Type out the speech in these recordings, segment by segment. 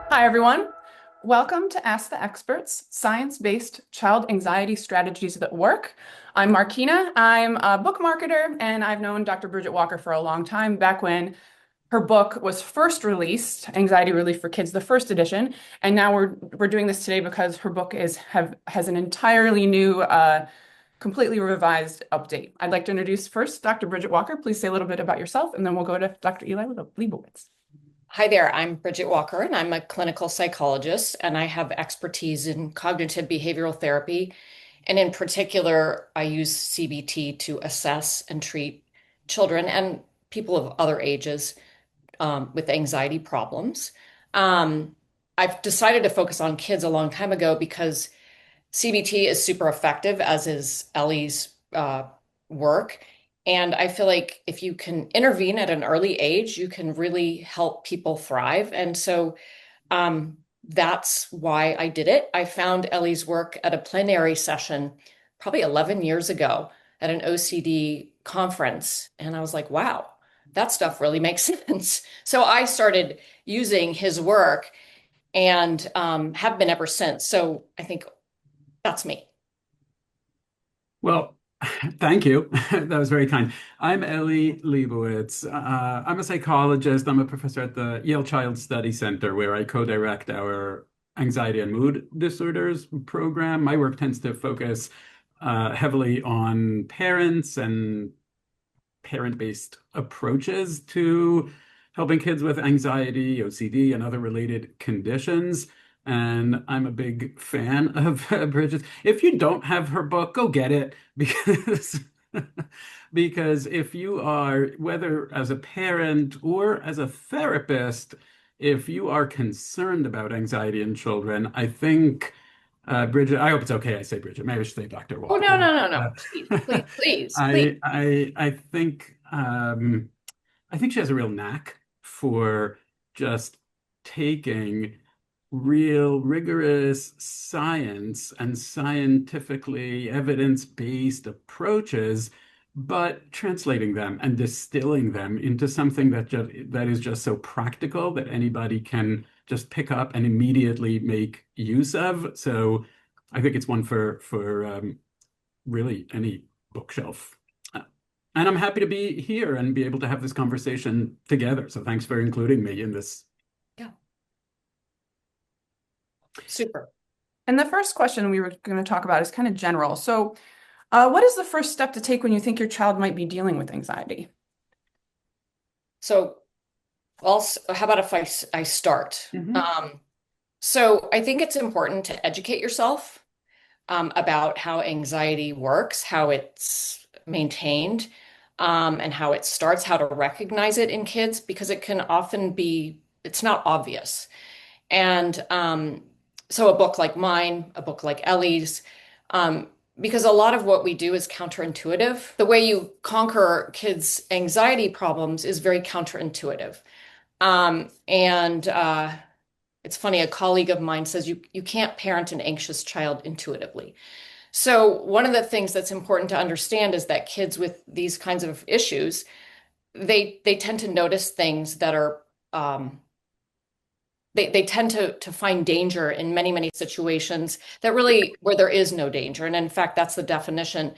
Hi, everyone. Welcome to Ask the Experts, science-based child anxiety strategies that work. I'm Markina. I'm a book marketer, and I've known Dr. Bridget Walker for a long time, back when her book was first released, Anxiety Relief for Kids, the first edition. And now we're doing this today because her book has an entirely new, completely revised update. I'd like to introduce first Dr. Bridget Walker. Please say a little bit about yourself, and then we'll go to Dr. Eli Leibowitz. Hi there, I'm Bridget Walker, and I'm a clinical psychologist, and I have expertise in cognitive behavioral therapy. And in particular, I use CBT to assess and treat children and people of other ages with anxiety problems. Um, I've decided to focus on kids a long time ago because CBT is super effective, as is Ellie's work. And I feel like if you can intervene at an early age, you can really help people thrive. And so that's why I did it. I found Ellie's work at a plenary session probably 11 years ago at an OCD conference. And I was like, wow, that stuff really makes sense. So I started using his work and have been ever since. So I think that's me. Well, thank you. That was very kind. I'm Ellie Leibowitz. I'm a psychologist. I'm a professor at the Yale Child Study Center, where I co-direct our anxiety and mood disorders program. My work tends to focus heavily on parents and parent-based approaches to helping kids with anxiety, OCD, and other related conditions. And I'm a big fan of Bridget. If you don't have her book, go get it because because if you are, whether as a parent or as a therapist, if you are concerned about anxiety in children, I think Bridget, I hope it's okay I say Bridget, maybe I should say Dr. Oh, no, Walker. no, no, no. Please, please, please, please. I think she has a real knack for just taking real rigorous science and scientifically evidence-based approaches, but translating them and distilling them into something that is just so practical that anybody can just pick up and immediately make use of. So I think it's one for really any bookshelf. And I'm happy to be here and be able to have this conversation together. So thanks for including me in this. Yeah, super. And the first question we were going to talk about is kind of general. So, what is the first step to take when you think your child might be dealing with anxiety? So, how about if I start? Hmm. So I think it's important to educate yourself about how anxiety works, how it's maintained, and how it starts, how to recognize it in kids, because it can often be, it's not obvious. And so a book like mine, a book like Ellie's, um, because a lot of what we do is counterintuitive. The way you conquer kids' anxiety problems is very counterintuitive. And it's funny, a colleague of mine says you can't parent an anxious child intuitively. So one of the things that's important to understand is that kids with these kinds of issues, they tend to notice things that are they tend to find danger in many situations that really where there is no danger. And in fact, that's the definition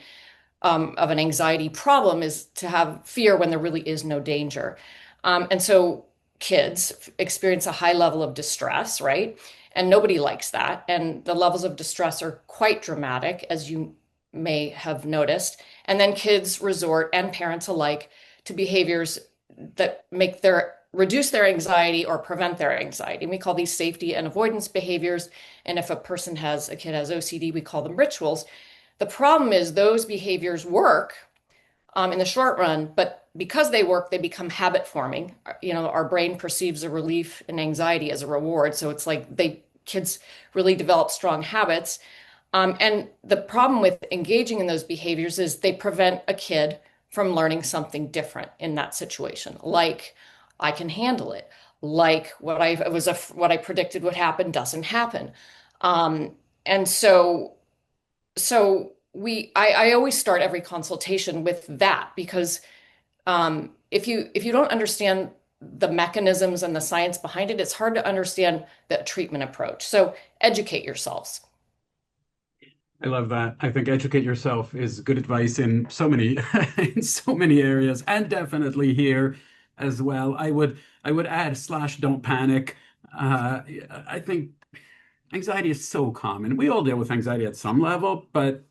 of an anxiety problem, is to have fear when there really is no danger. And so kids experience a high level of distress, right? And nobody likes that. And the levels of distress are quite dramatic, as you may have noticed. And then kids resort, and parents alike, to behaviors that make their reduce their anxiety or prevent their anxiety. And we call these safety and avoidance behaviors. And if a kid has OCD, we call them rituals. The problem is those behaviors work in the short run, but because they work, they become habit forming. You know, our brain perceives a relief in anxiety as a reward. So it's like kids really develop strong habits. And the problem with engaging in those behaviors is they prevent a kid from learning something different in that situation. Like, I can handle it. Like what I predicted would happen doesn't happen. And so I always start every consultation with that, because if you don't understand the mechanisms and the science behind it, it's hard to understand the treatment approach. So educate yourselves. I love that. I think educate yourself is good advice in so many in so many areas, and definitely here as well. I would add slash don't panic. I think anxiety is so common. We all deal with anxiety at some level, but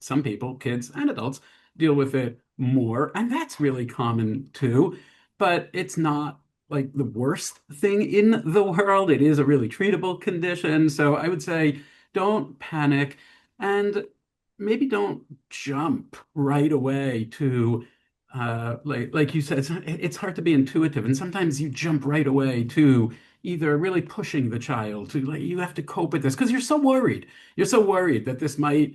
some people, kids and adults, deal with it more, and that's really common too. But it's not like the worst thing in the world. It is a really treatable condition. So I would say don't panic and maybe don't jump right away to like you said, it's hard to be intuitive, and sometimes you jump right away to either really pushing the child to like you have to cope with this because you're so worried. You're so worried that this might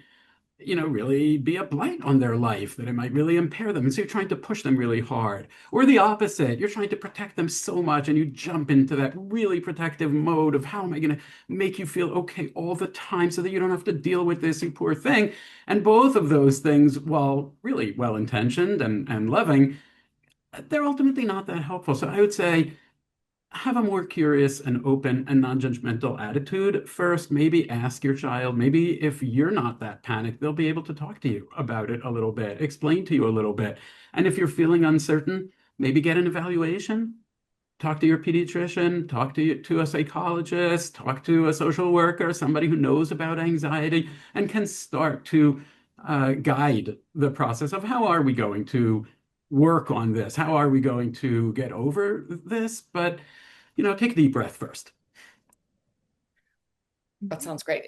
really be a blight on their life, that it might really impair them. And so you're trying to push them really hard. Or the opposite, you're trying to protect them so much and you jump into that really protective mode of how am I going to make you feel okay all the time so that you don't have to deal with this, you poor thing. And both of those things, while really well-intentioned and loving, they're ultimately not that helpful. So I would say have a more curious and open and non-judgmental attitude first. Maybe ask your child. Maybe if you're not that panicked, they'll be able to talk to you about it a little bit, explain to you a little bit. And if you're feeling uncertain, maybe get an evaluation. Talk to your pediatrician, to a psychologist, talk to a social worker, somebody who knows about anxiety and can start to guide the process of how are we going to work on this? How are we going to get over this? But take a deep breath first. That sounds great.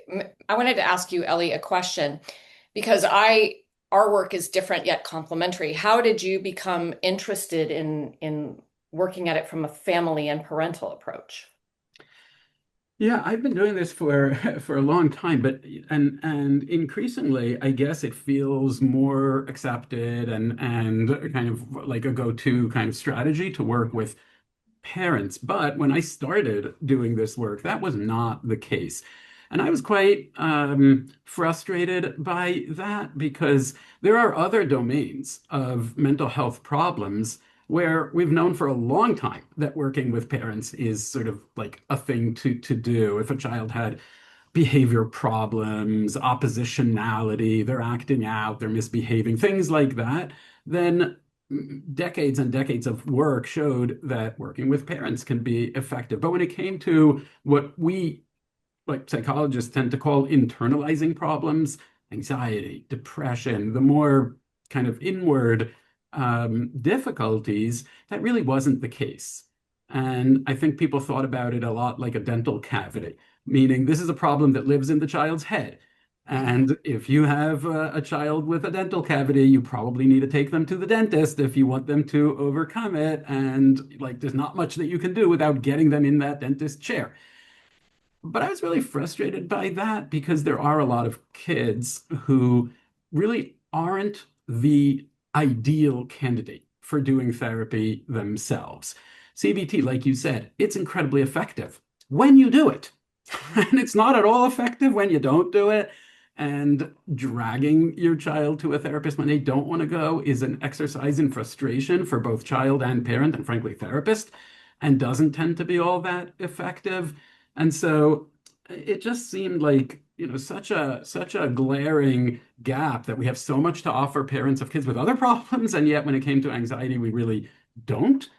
I wanted to ask you, Ellie, a question because our work is different yet complementary. How did you become interested in working at it from a family and parental approach? Yeah, I've been doing this for for a long time, but and increasingly, I guess it feels more accepted and kind of like a go-to kind of strategy to work with parents. But when I started doing this work, that was not the case. And I was quite frustrated by that because there are other domains of mental health problems where we've known for a long time that working with parents is sort of like a thing to do. If a child had behavior problems, oppositionality, they're acting out, they're misbehaving, things like that, then decades and decades of work showed that working with parents can be effective. But when it came to what we, like psychologists, tend to call internalizing problems, anxiety, depression, the more kind of inward difficulties, that really wasn't the case. And I think people thought about it a lot like a dental cavity, meaning this is a problem that lives in the child's head. And if you have a child with a dental cavity, you probably need to take them to the dentist if you want them to overcome it. And like, there's not much that you can do without getting them in that dentist chair. But I was really frustrated by that because there are a lot of kids who really aren't the ideal candidate for doing therapy themselves. CBT, like you said, it's incredibly effective when you do it. And it's not at all effective when you don't do it. And dragging your child to a therapist when they don't want to go is an exercise in frustration for both child and parent, and frankly, therapist, and doesn't tend to be all that effective. And so it just seemed like, such a glaring gap that we have so much to offer parents of kids with other problems, and yet when it came to anxiety, we really don't.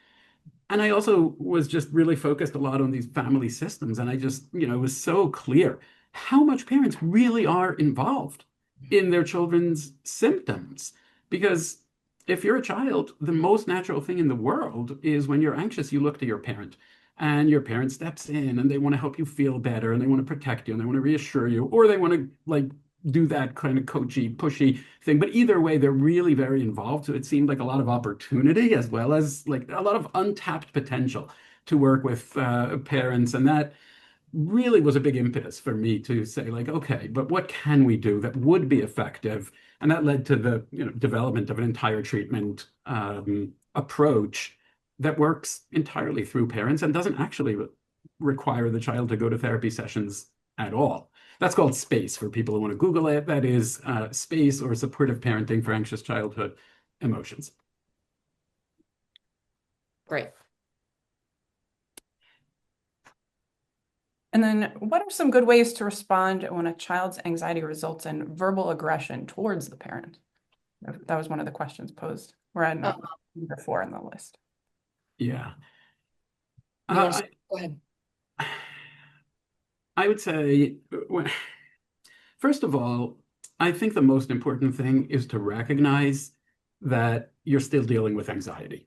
And I also was just really focused a lot on these family systems. And I just, it was so clear how much parents really are involved in their children's symptoms. Because if you're a child, the most natural thing in the world is when you're anxious, you look to your parent. And your parent steps in and they want to help you feel better and they want to protect you and they want to reassure you, or they want to like do that kind of coachy, pushy thing. But either way, they're really very involved. So it seemed like a lot of opportunity as well as like a lot of untapped potential to work with parents. And that really was a big impetus for me to say like, okay, but what can we do that would be effective? And that led to the development of an entire treatment approach that works entirely through parents and doesn't actually require the child to go to therapy sessions at all. That's called SPACE for people who want to Google it. That is SPACE, or supportive parenting for anxious childhood emotions. Great. And then what are some good ways to respond when a child's anxiety results in verbal aggression towards the parent? That was one of the questions posed. We're at Uh, number 4 on the list. Yeah. you want to Uh, go ahead? I, I would say, first of all, I think the most important thing is to recognize that you're still dealing with anxiety.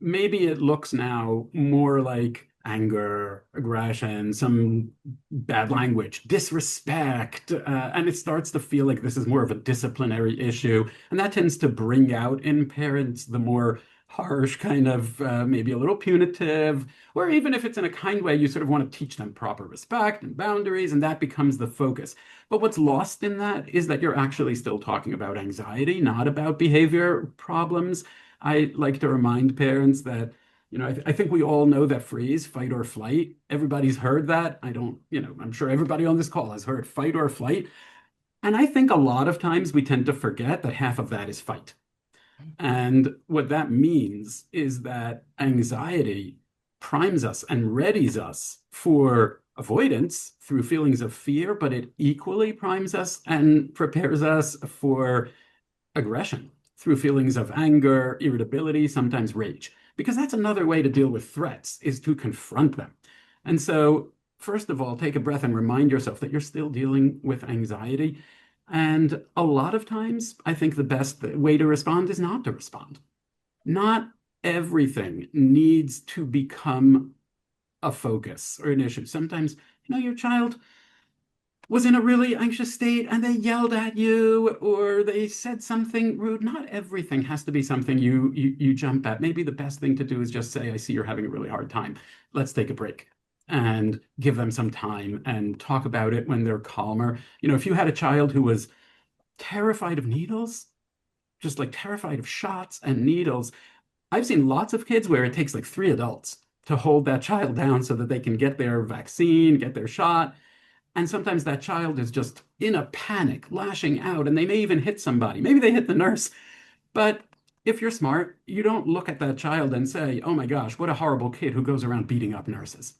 Maybe it looks now more like anger, aggression, some bad language, disrespect, and it starts to feel like this is more of a disciplinary issue. And that tends to bring out in parents the more harsh, kind of maybe a little punitive, or even if it's in a kind way, you sort of want to teach them proper respect and boundaries, and that becomes the focus. But what's lost in that is that you're actually still talking about anxiety, not about behavior problems. I like to remind parents that, I think we all know that phrase, fight or flight. Everybody's heard that. I don't, I'm sure everybody on this call has heard fight or flight. And I think a lot of times we tend to forget that half of that is fight. And what that means is that anxiety primes us and readies us for avoidance through feelings of fear, but it equally primes us and prepares us for aggression through feelings of anger, irritability, sometimes rage, because that's another way to deal with threats is to confront them. And so, first of all, take a breath and remind yourself that you're still dealing with anxiety. And a lot of times, I think the best way to respond is not to respond. Not everything needs to become a focus or an issue. Sometimes, your child was in a really anxious state and they yelled at you or they said something rude. Not everything has to be something you jump at. Maybe the best thing to do is just say, I see you're having a really hard time. Let's take a break and give them some time and talk about it when they're calmer. If you had a child who was terrified of needles, just like terrified of shots and needles, I've seen lots of kids where it takes like 3 adults to hold that child down so that they can get their vaccine, get their shot. And sometimes that child is just in a panic, lashing out, and they may even hit somebody. Maybe they hit the nurse. But if you're smart, you don't look at that child and say, oh my gosh, what a horrible kid who goes around beating up nurses,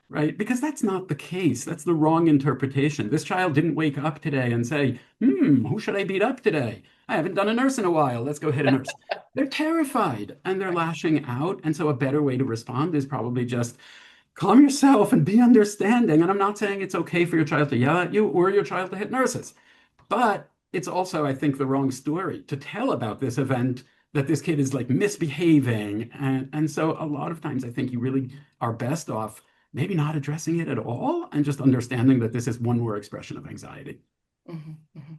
right? Because that's not the case. That's the wrong interpretation. This child didn't wake up today and say, who should I beat up today? I haven't done a nurse in a while. Let's go hit a nurse. They're terrified and they're lashing out. And so a better way to respond is probably just calm yourself and be understanding. And I'm not saying it's okay for your child to yell at you or your child to hit nurses, but it's also, I think, the wrong story to tell about this event that this kid is like misbehaving. And so a lot of times I think you really are best off maybe not addressing it at all and just understanding that this is one more expression of anxiety. Mhm, mhm.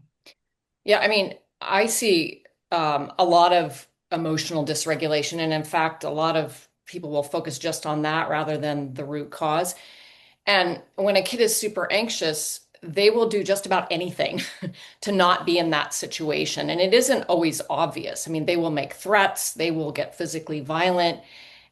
Yeah, I mean, I see a lot of emotional dysregulation, and in fact, a lot of people will focus just on that rather than the root cause. And when a kid is super anxious, they will do just about anything to not be in that situation. And it isn't always obvious. I mean, they will make threats, they will get physically violent.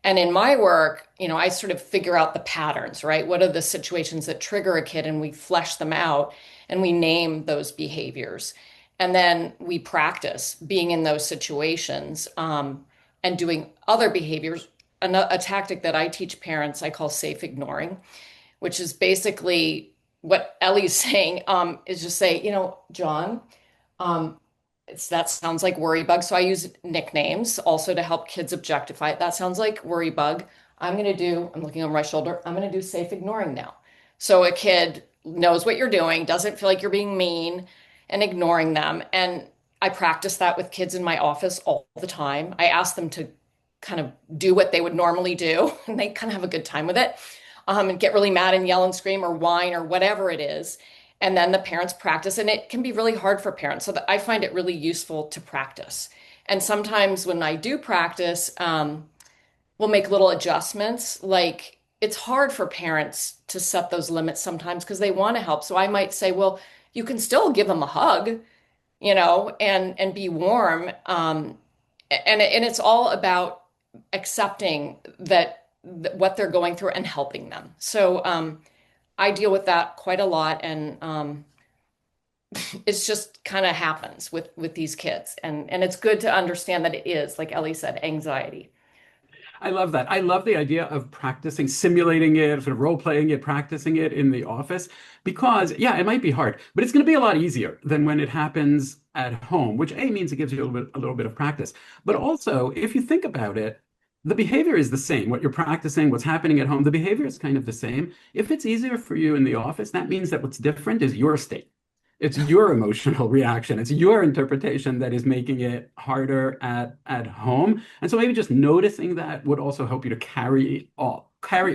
And in my work, I sort of figure out the patterns, right? What are the situations that trigger a kid? And we flesh them out and we name those behaviors. And then we practice being in those situations and doing other behaviors. A tactic that I teach parents, I call safe ignoring, which is basically what Ellie's saying, is just say, John, um, that sounds like worry bug. So I use nicknames also to help kids objectify it. That sounds like worry bug. I'm looking over my shoulder, I'm going to do safe ignoring now. So a kid knows what you're doing, doesn't feel like you're being mean and ignoring them. And I practice that with kids in my office all the time. I ask them to kind of do what they would normally do, and they kind of have a good time with it, and get really mad and yell and scream or whine or whatever it is. And then the parents practice, and it can be really hard for parents. So that I find it really useful to practice. And sometimes when I do practice, we'll make little adjustments. Like it's hard for parents to set those limits sometimes because they want to help. So I might say, well, you can still give them a hug, and be warm. And it's all about accepting what they're going through and helping them. So I deal with that quite a lot, and it's just kind of happens with these kids, and it's good to understand that it is, like Ellie said, anxiety. I love that. I love the idea of practicing, simulating it, sort of role playing it, practicing it in the office, because yeah, it might be hard, but it's going to be a lot easier than when it happens at home, which A means it gives you a little bit of practice. But Yeah, also, if you think about it, the behavior is the same. What you're practicing, what's happening at home, the behavior is kind of the same. If it's easier for you in the office, that means that what's different is your state. It's your emotional reaction. It's your interpretation that is making it harder at home. And so maybe just noticing that would also help you to carry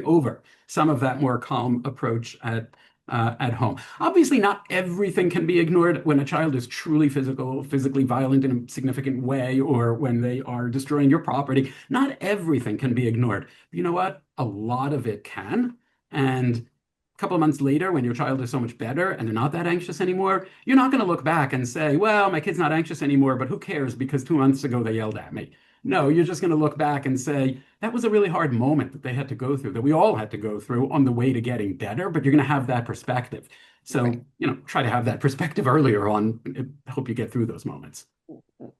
over some of that more calm approach at home. Obviously, not everything can be ignored when a child is truly physically violent in a significant way, or when they are destroying your property. Not everything can be ignored. But you know what? A lot of it can. And a couple of months later, when your child is so much better and they're not that anxious anymore, you're not going to look back and say, well, my kid's not anxious anymore, but who cares because 2 months ago they yelled at me. No, you're just going to look back and say, that was a really hard moment that they had to go through, that we all had to go through on the way to getting better, but you're going to have that perspective. right. So, try to have that perspective earlier on. I hope you get through those moments.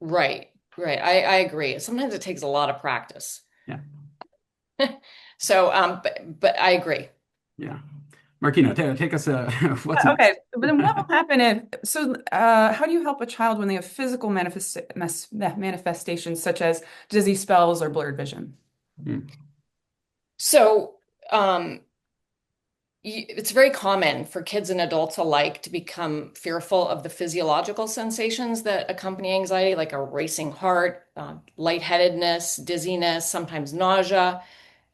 Right, right. I agree. Sometimes it takes a lot of practice. Yeah. So, but I agree. Yeah. Marquino, take us, what's Okay, next? but then what will happen how do you help a child when they have physical manifestations such as dizzy spells or blurred vision? Hmm. So, it's very common for kids and adults alike to become fearful of the physiological sensations that accompany anxiety, like a racing heart, lightheadedness, dizziness, sometimes nausea.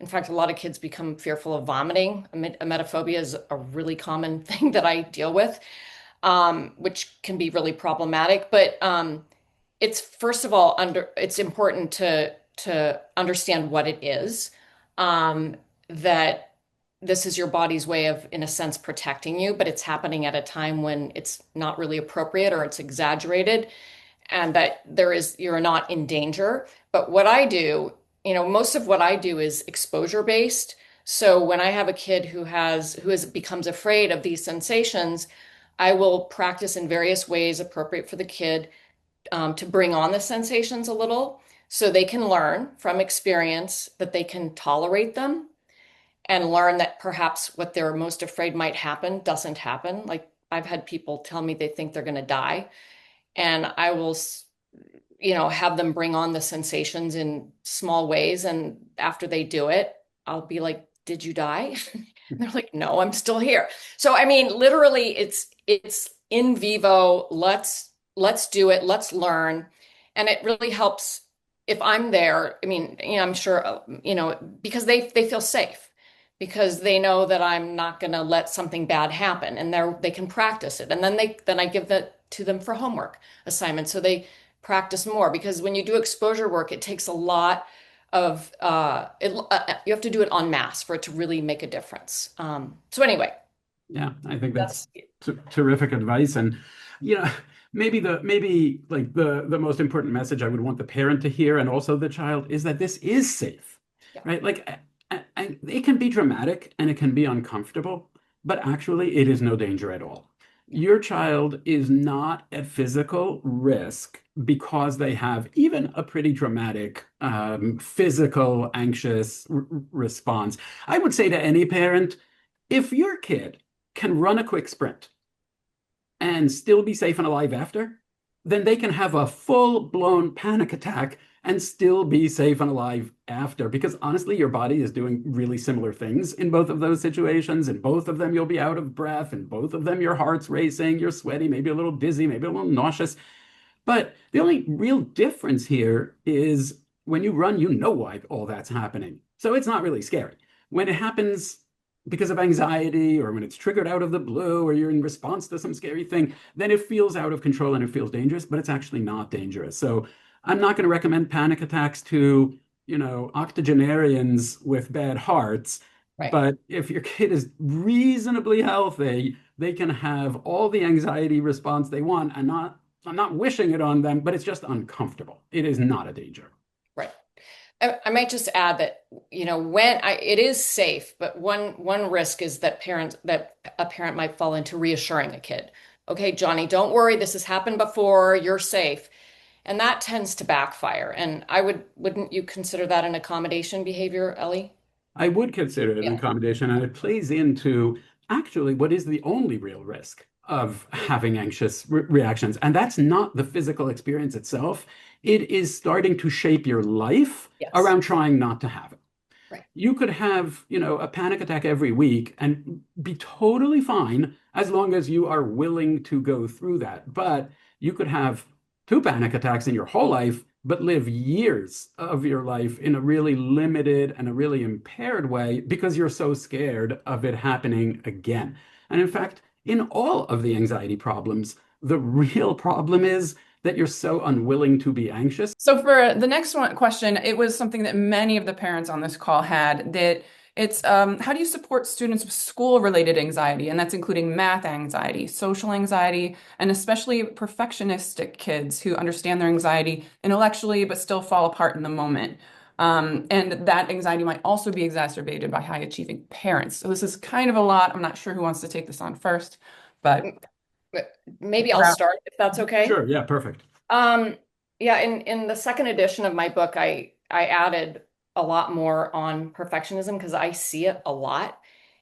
In fact, a lot of kids become fearful of vomiting. Emetophobia is a really common thing that I deal with, which can be really problematic. But it's first of all it's important to understand what it is. That this is your body's way of, in a sense, protecting you, but it's happening at a time when it's not really appropriate or it's exaggerated, and that you're not in danger. But what I do, most of what I do is exposure based. So when I have a kid who becomes afraid of these sensations, I will practice in various ways appropriate for the kid, to bring on the sensations a little so they can learn from experience that they can tolerate them and learn that perhaps what they're most afraid might happen doesn't happen. Like I've had people tell me they think they're going to die, and I will, have them bring on the sensations in small ways. And after they do it, I'll be like, "Did you die?" And they're like, "No, I'm still here." So I mean, literally, it's in vivo. Let's do it. Let's learn, and it really helps if I'm there. I mean, I'm sure, because they feel safe, because they know that I'm not going to let something bad happen, and they can practice it, and then I give that to them for homework assignments, so they practice more. Because when you do exposure work, it takes a lot of you have to do it en masse for it to really make a difference. So anyway, Yeah, I think that's that's terrific advice. And you know, maybe like the most important message I would want the parent to hear and also the child is that this is safe, yeah, right? Like it can be dramatic and it can be uncomfortable, but actually it is no danger at all. yeah, Your child is not at physical risk because they have even a pretty dramatic physical anxious response. I would say to any parent, if your kid can run a quick sprint and still be safe and alive after, then they can have a full-blown panic attack and still be safe and alive after. Because honestly, your body is doing really similar things in both of those situations. In both of them, you'll be out of breath. In both of them, your heart's racing, you're sweaty, maybe a little dizzy, maybe a little nauseous. But the only real difference here is when you run, you know why all that's happening. So it's not really scary. When it happens because of anxiety or when it's triggered out of the blue or you're in response to some scary thing, then it feels out of control and it feels dangerous, but it's actually not dangerous. So I'm not going to recommend panic attacks to, octogenarians with bad hearts. right. But if your kid is reasonably healthy, they can have all the anxiety response they want and I'm not wishing it on them, but it's just uncomfortable. It is not a danger. Right. I might just add that, when it is safe, but one risk is that a parent might fall into reassuring a kid. Okay, Johnny, don't worry, this has happened before, you're safe. And that tends to backfire. And wouldn't you consider that an accommodation behavior, Ellie? I would consider it an Yeah. accommodation, and it plays into actually what is the only real risk of having anxious reactions. And that's not the physical experience itself. It is starting to shape your life Yes. around trying not to have it. Right. You could have, a panic attack every week and be totally fine as long as you are willing to go through that. But you could have two panic attacks in your whole life, but live years of your life in a really limited and a really impaired way because you're so scared of it happening again. And in fact, in all of the anxiety problems, the real problem is that you're so unwilling to be anxious. So for the next one question, it was something that many of the parents on this call had that it's how do you support students with school-related anxiety? And that's including math anxiety, social anxiety, and especially perfectionistic kids who understand their anxiety intellectually but still fall apart in the moment. And that anxiety might also be exacerbated by high-achieving parents. So this is kind of a lot. I'm not sure who wants to take this on first, but Maybe I'll start if that's okay. Sure, yeah, perfect. Um, yeah, in the second edition of my book, I added a lot more on perfectionism because I see it a lot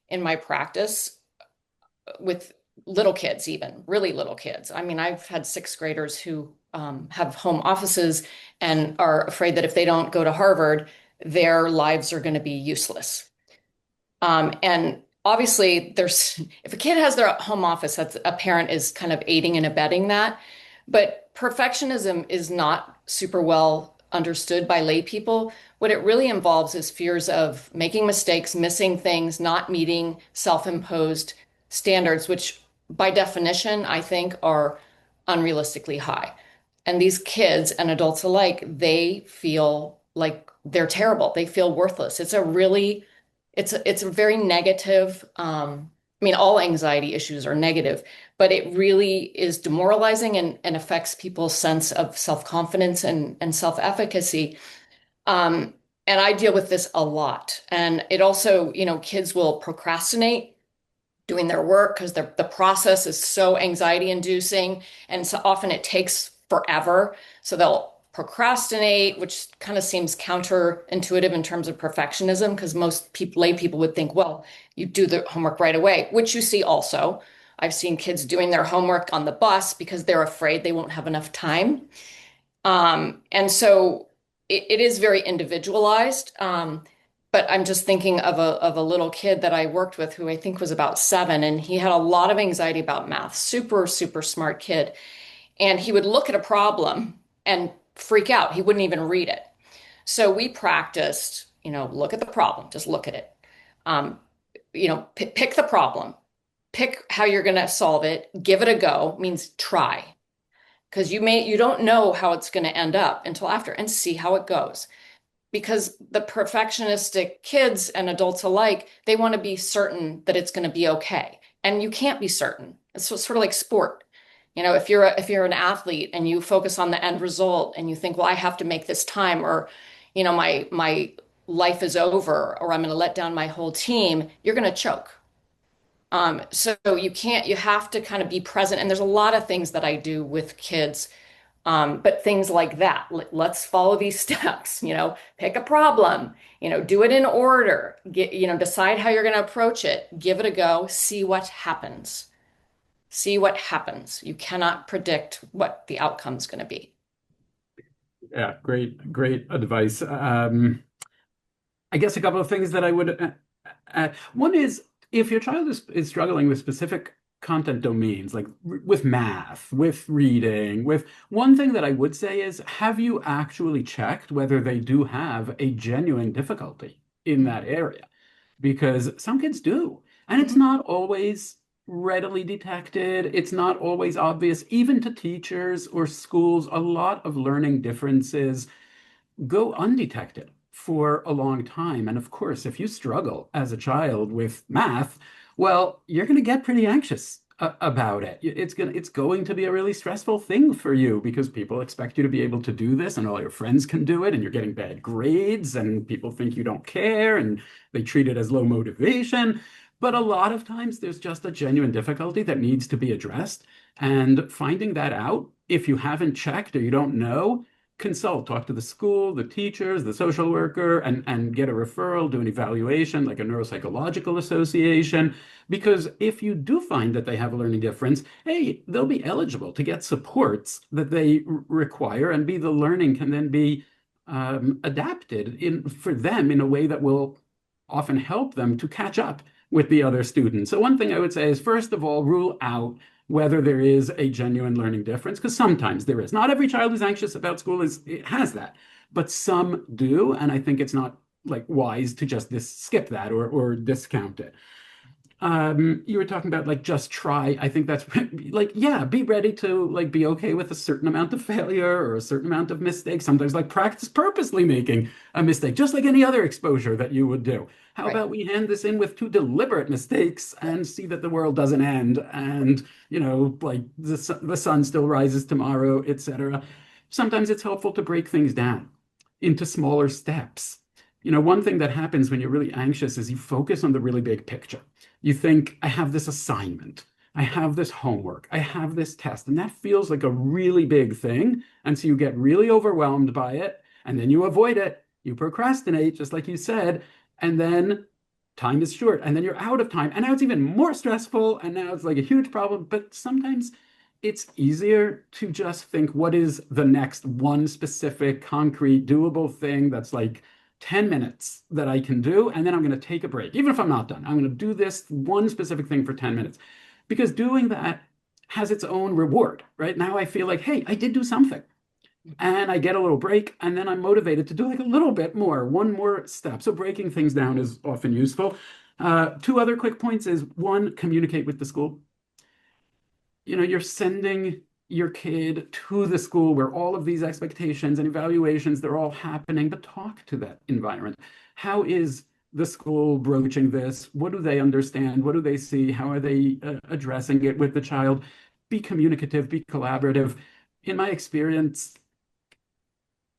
in my practice with little kids, even really little kids. I mean, I've had sixth graders who have home offices and are afraid that if they don't go to Harvard, their lives are going to be useless. And obviously, there's if a kid has their home office, that's a parent is kind of aiding and abetting that. But perfectionism is not super well understood by lay people. What it really involves is fears of making mistakes, missing things, not meeting self-imposed standards, which by definition, I think are unrealistically high. And these kids and adults alike, they feel like they're terrible. They feel worthless. It's a very negative. I mean, all anxiety issues are negative, but it really is demoralizing and affects people's sense of self-confidence and self-efficacy. And I deal with this a lot. And it also, kids will procrastinate doing their work because the process is so anxiety inducing. And so often it takes forever. So they'll procrastinate, which kind of seems counterintuitive in terms of perfectionism, because most people, lay people would think, well, you do the homework right away, which you see also. I've seen kids doing their homework on the bus because they're afraid they won't have enough time. And so it is very individualized. But I'm just thinking of a little kid that I worked with who I think was about 7, and he had a lot of anxiety about math. Super, super smart kid. And he would look at a problem and freak out. He wouldn't even read it. So we practiced, look at the problem, just look at it. Um, pick the problem, pick how you're going to solve it, give it a go, means try. Because you don't know how it's going to end up until after, and see how it goes. Because the perfectionistic kids and adults alike, they want to be certain that it's going to be okay. And you can't be certain. It's sort of like sport. If you're an athlete and you focus on the end result and you think, well, I have to make this time, or, my life is over, or I'm going to let down my whole team, you're going to choke. So you have to kind of be present. And there's a lot of things that I do with kids, but things like that. Let's follow these steps, pick a problem, do it in order, decide how you're going to approach it, give it a go, see what happens. See what happens. You cannot predict what the outcome is going to be. Yeah, great, great advice. I guess a couple of things that I would one is if your child is struggling with specific content domains, like with math, with reading, with one thing that I would say is, have you actually checked whether they do have a genuine difficulty in that area? Because some kids do, and it's Mhm. not always readily detected. It's not always obvious, even to teachers or schools. A lot of learning differences go undetected for a long time. And of course, if you struggle as a child with math, well, you're going to get pretty anxious about it. It's going to be a really stressful thing for you because people expect you to be able to do this and all your friends can do it and you're getting bad grades and people think you don't care and they treat it as low motivation. But a lot of times there's just a genuine difficulty that needs to be addressed. And finding that out, if you haven't checked or you don't know, consult, talk to the school, the teachers, the social worker, and get a referral, do an evaluation like a neuropsychological association. Because if you do find that they have a learning difference, hey, they'll be eligible to get supports that they require, and the learning can then be adapted for them in a way that will often help them to catch up with the other students. So one thing I would say is, first of all, rule out whether there is a genuine learning difference, because sometimes there is. Not every child who's anxious about school it has that, but some do, and I think it's not like wise to just skip that or discount it. You were talking about like just try. I think that's like, yeah, be ready to like be okay with a certain amount of failure or a certain amount of mistakes. Sometimes like practice purposely making a mistake, just like any other exposure that you would do. How Right. about we hand this in with two deliberate mistakes and see that the world doesn't end and, like the sun still rises tomorrow, etc. Sometimes it's helpful to break things down into smaller steps. One thing that happens when you're really anxious is you focus on the really big picture. You think, I have this assignment, I have this homework, I have this test, and that feels like a really big thing. And so you get really overwhelmed by it, and then you avoid it. You procrastinate, just like you said, and then time is short, and then you're out of time. And now it's even more stressful, and now it's like a huge problem. But sometimes it's easier to just think, what is the next one specific, concrete, doable thing that's like 10 minutes that I can do, and then I'm going to take a break. Even if I'm not done, I'm going to do this one specific thing for 10 minutes. Because doing that has its own reward, right? Now I feel like, hey, I did do something. And I get a little break, and then I'm motivated to do like a little bit more, one more step. So breaking things down is often useful. Two other quick points is one, communicate with the school. You're sending your kid to the school where all of these expectations and evaluations, they're all happening, but talk to that environment. How is the school broaching this? What do they understand? What do they see? How are they addressing it with the child? Be communicative, be collaborative. In my experience,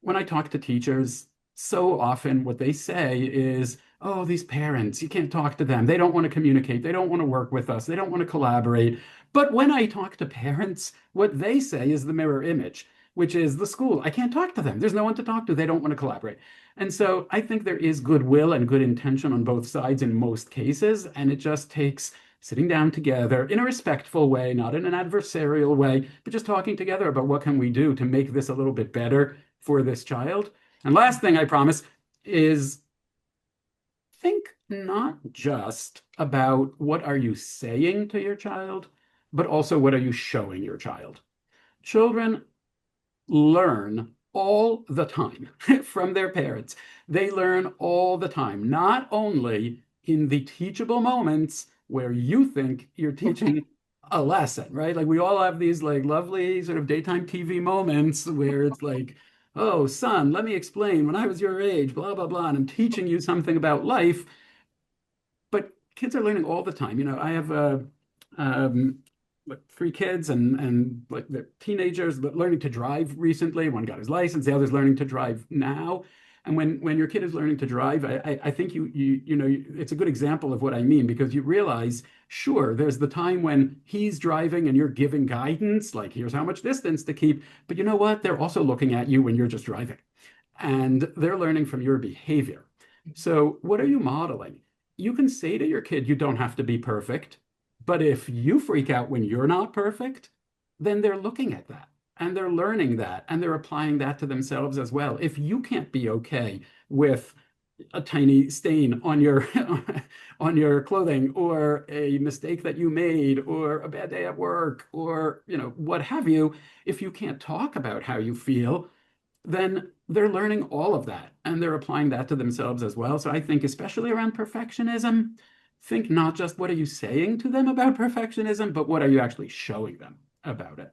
when I talk to teachers, so often what they say is, oh, these parents, you can't talk to them. They don't want to communicate. They don't want to work with us. They don't want to collaborate. But when I talk to parents, what they say is the mirror image, which is the school. I can't talk to them. There's no one to talk to. They don't want to collaborate. And so I think there is goodwill and good intention on both sides in most cases. And it just takes sitting down together in a respectful way, not in an adversarial way, but just talking together about what can we do to make this a little bit better for this child. And last thing I promise is think not just about what are you saying to your child, but also what are you showing your child. Children learn all the time from their parents. They learn all the time, not only in the teachable moments where you think you're teaching a lesson, right? Like we all have these like lovely sort of daytime TV moments where it's like, oh, son, let me explain when I was your age, blah, blah, blah, and I'm teaching you something about life. But kids are learning all the time. I have um, like three kids and like they're teenagers, but learning to drive recently. One got his license, the other's learning to drive now. And when your kid is learning to drive, I think it's a good example of what I mean, because you realize, sure, there's the time when he's driving and you're giving guidance, like here's how much distance to keep. But you know what? They're also looking at you when you're just driving, and they're learning from your behavior. So what are you modeling? You can say to your kid, you don't have to be perfect. But if you freak out when you're not perfect, then they're looking at that and they're learning that and they're applying that to themselves as well. If you can't be okay with a tiny stain on your on your clothing, or a mistake that you made, or a bad day at work, or what have you, if you can't talk about how you feel, then they're learning all of that and they're applying that to themselves as well. So I think, especially around perfectionism, think not just what are you saying to them about perfectionism, but what are you actually showing them about it.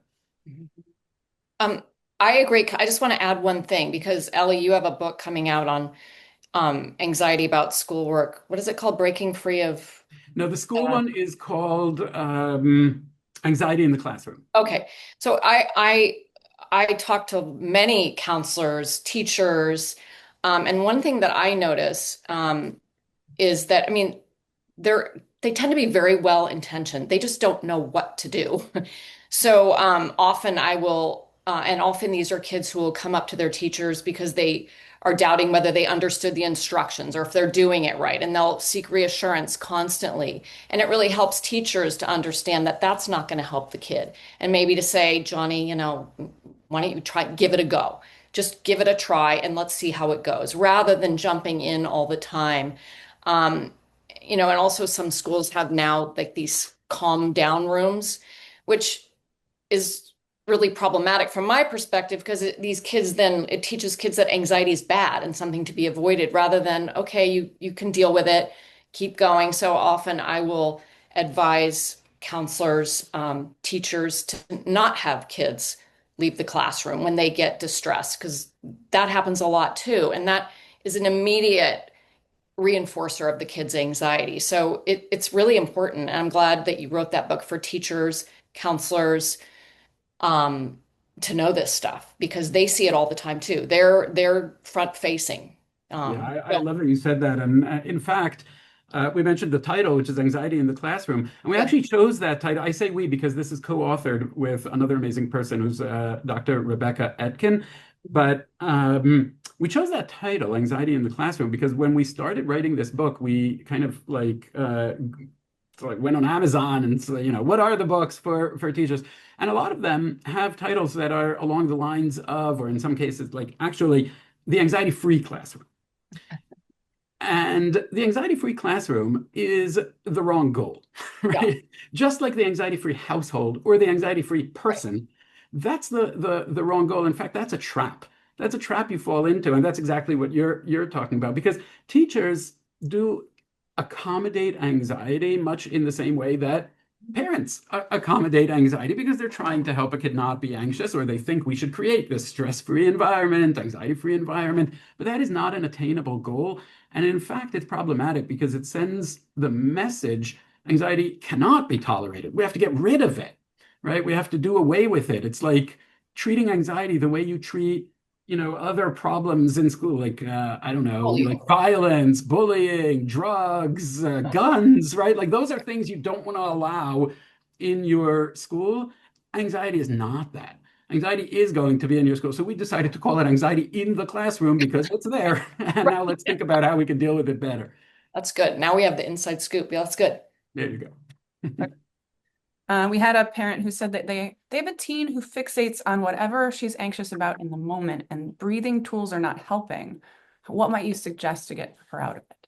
Um, I agree. I just want to add one thing because Ellie, you have a book coming out on anxiety about schoolwork. What is it called? Breaking Free of No, the school uh, one is called Anxiety in the Classroom. Okay. So I talk to many counselors, teachers, and one thing that I notice is that, I mean, they tend to be very well intentioned. They just don't know what to do. So often I will, and often these are kids who will come up to their teachers because they are doubting whether they understood the instructions or if they're doing it right. And they'll seek reassurance constantly. And it really helps teachers to understand that that's not going to help the kid. And maybe to say, Johnny, why don't you try, give it a go? Just give it a try and let's see how it goes, rather than jumping in all the time. Um, and also some schools have now like these calm down rooms, which is really problematic from my perspective because these kids then it teaches kids that anxiety is bad and something to be avoided rather than okay, you can deal with it, keep going. So often I will advise counselors, teachers to not have kids leave the classroom when they get distressed because that happens a lot too, and that is an immediate reinforcer of the kids' anxiety. So it's really important. And I'm glad that you wrote that book for teachers, counselors, um, to know this stuff because they see it all the time too. They're front facing. Yeah, Um, I love that you said that. And in fact, we mentioned the title, which is Anxiety in the Classroom. And we yeah. actually chose that title. I say we because this is co-authored with another amazing person who's Dr. Rebecca Etkin. But we chose that title, Anxiety in the Classroom, because when we started writing this book, we kind of like went on Amazon and so, what are the books for teachers? And a lot of them have titles that are along the lines of, or in some cases, like actually the anxiety-free classroom. And the anxiety-free classroom is the wrong goal, Yeah. right? Just like the anxiety-free household or the anxiety-free Right. person, that's the wrong goal. In fact, that's a trap. That's a trap you fall into, and that's exactly what you're talking about. Because teachers do accommodate anxiety much in the same way that parents accommodate anxiety because they're trying to help a kid not be anxious, or they think we should create this stress-free environment, anxiety-free environment. But that is not an attainable goal. And in fact, it's problematic because it sends the message anxiety cannot be tolerated. We have to get rid of it, right? We have to do away with it. It's like treating anxiety the way you treat, other problems in school, like, I don't know, like Polio. violence, bullying, drugs, guns, right? Like those are things you don't want to allow in your school. Anxiety is not that. Anxiety is going to be in your school. So we decided to call it anxiety in the classroom because it's there. And now let's think about how we can deal with it better. That's good. Now we have the inside scoop. Yeah, that's good. There you go. We had a parent who said that they have a teen who fixates on whatever she's anxious about in the moment, and breathing tools are not helping. What might you suggest to get her out of it?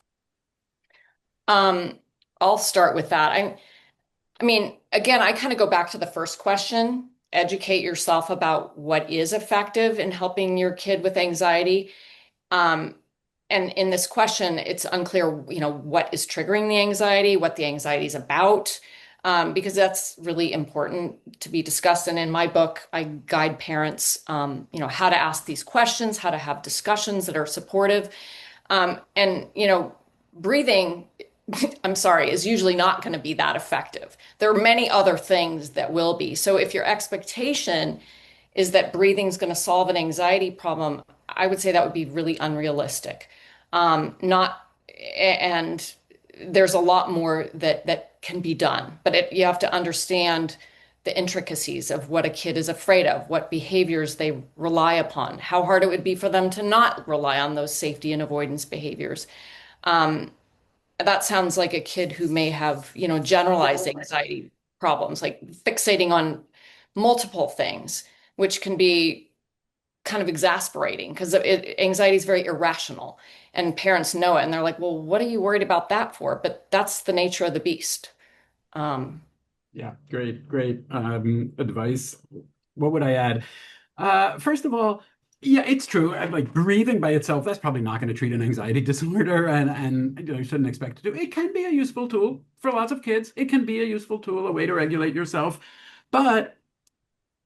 Um, I'll start with that. I mean, again, I kind of go back to the first question. Educate yourself about what is effective in helping your kid with anxiety. Um, and in this question, it's unclear, what is triggering the anxiety, what the anxiety is about, because that's really important to be discussed. And in my book, I guide parents, how to ask these questions, how to have discussions that are supportive. And breathing, I'm sorry, is usually not going to be that effective. There are many other things that will be. So if your expectation is that breathing is going to solve an anxiety problem, I would say that would be really unrealistic. Not, and there's a lot more that can be done, but you have to understand the intricacies of what a kid is afraid of, what behaviors they rely upon, how hard it would be for them to not rely on those safety and avoidance behaviors. Um, that sounds like a kid who may have, generalized anxiety problems, like fixating on multiple things, which can be kind of exasperating because anxiety is very irrational and parents know it and they're like, well, what are you worried about that for? But that's the nature of the beast. Um, Yeah, great advice. What would I add? First of all, yeah, it's true. Like breathing by itself, that's probably not going to treat an anxiety disorder, and you shouldn't expect it to. It can be a useful tool for lots of kids. It can be a useful tool, a way to regulate yourself, but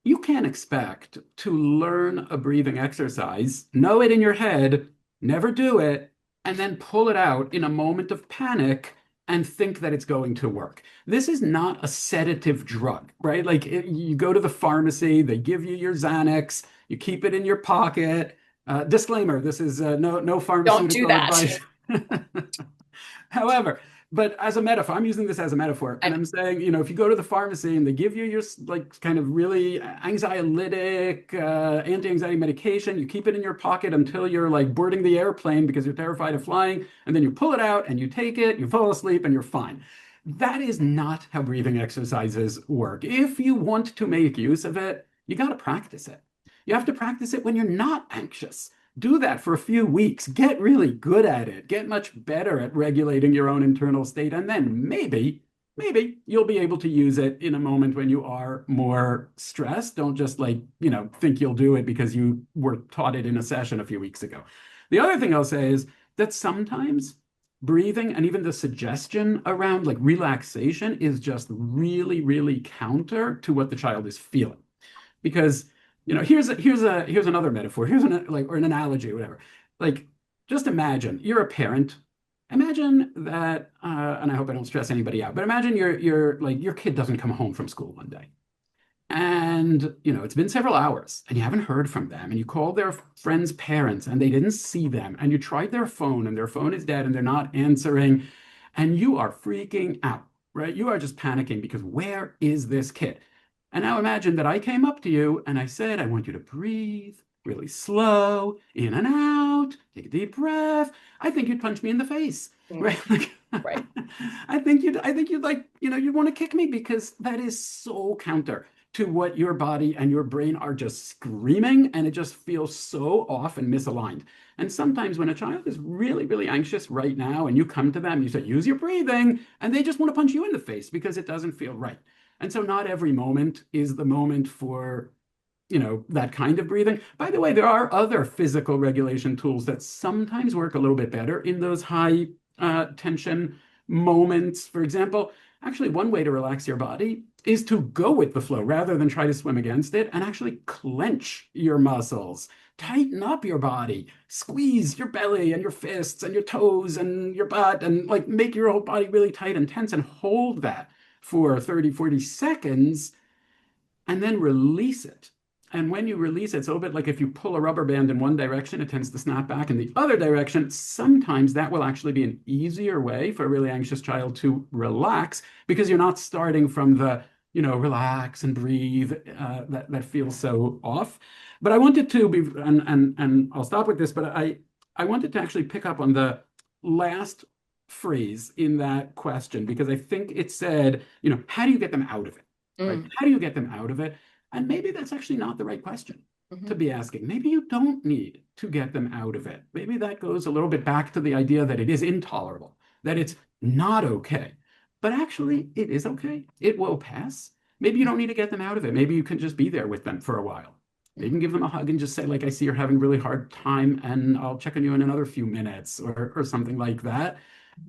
you can't expect to learn a breathing exercise, know it in your head, never do it, and then pull it out in a moment of panic and think that it's going to work. This is not a sedative drug, right? Like you go to the pharmacy, they give you your Xanax, you keep it in your pocket. Disclaimer, this is no don't do pharmaceutical that. advice. However, but as a metaphor, I'm using this as a metaphor, and I, I'm saying, if you go to the pharmacy and they give you your like kind of really anxiolytic, anti-anxiety medication, you keep it in your pocket until you're like boarding the airplane because you're terrified of flying, and then you pull it out and you take it, you fall asleep, and you're fine. That is not how breathing exercises work. If you want to make use of it, you got to practice it. You have to practice it when you're not anxious. Do that for a few weeks. Get really good at it. Get much better at regulating your own internal state. And then maybe you'll be able to use it in a moment when you are more stressed. Don't just like, think you'll do it because you were taught it in a session a few weeks ago. The other thing I'll say is that sometimes breathing and even the suggestion around like relaxation is just really, really counter to what the child is feeling. Because here's another metaphor. Here's an analogy or whatever. Like, just imagine you're a parent. Imagine that, and I hope I don't stress anybody out, but imagine your kid doesn't come home from school one day. And, it's been several hours and you haven't heard from them. And you called their friends' parents and they didn't see them. And you tried their phone and their phone is dead and they're not answering. And you are freaking out, right? You are just panicking because where is this kid? And now imagine that I came up to you and I said, I want you to breathe really slow, in and out, take a deep breath. I think you'd punch me in the face, right? Like, right. I think you'd like, you'd want to kick me because that is so counter to what your body and your brain are just screaming, and it just feels so off and misaligned. And sometimes when a child is really, really anxious right now, and you come to them, you say, use your breathing, and they just want to punch you in the face because it doesn't feel right. And so not every moment is the moment for, that kind of breathing. By the way, there are other physical regulation tools that sometimes work a little bit better in those high tension moments. For example, actually, one way to relax your body is to go with the flow rather than try to swim against it, and actually clench your muscles, tighten up your body, squeeze your belly and your fists and your toes and your butt, and like make your whole body really tight and tense and hold that for 30, 40 seconds and then release it. And when you release it, it's a little bit like if you pull a rubber band in one direction, it tends to snap back in the other direction. Sometimes that will actually be an easier way for a really anxious child to relax because you're not starting from the, relax and breathe, that feels so off. But I wanted to be, and I'll stop with this, but I wanted to actually pick up on the last phrase in that question because I think it said, how do you get them out of it? Right? How do you get them out of it? And maybe that's actually not the right question to be asking. Maybe you don't need to get them out of it. Maybe that goes a little bit back to the idea that it is intolerable, that it's not okay. But actually, it is okay. It will pass. Maybe you don't need to get them out of it. Maybe you can just be there with them for a while. Maybe you can give them a hug and just say, like, I see you're having a really hard time, and I'll check on you in another few minutes or something like that.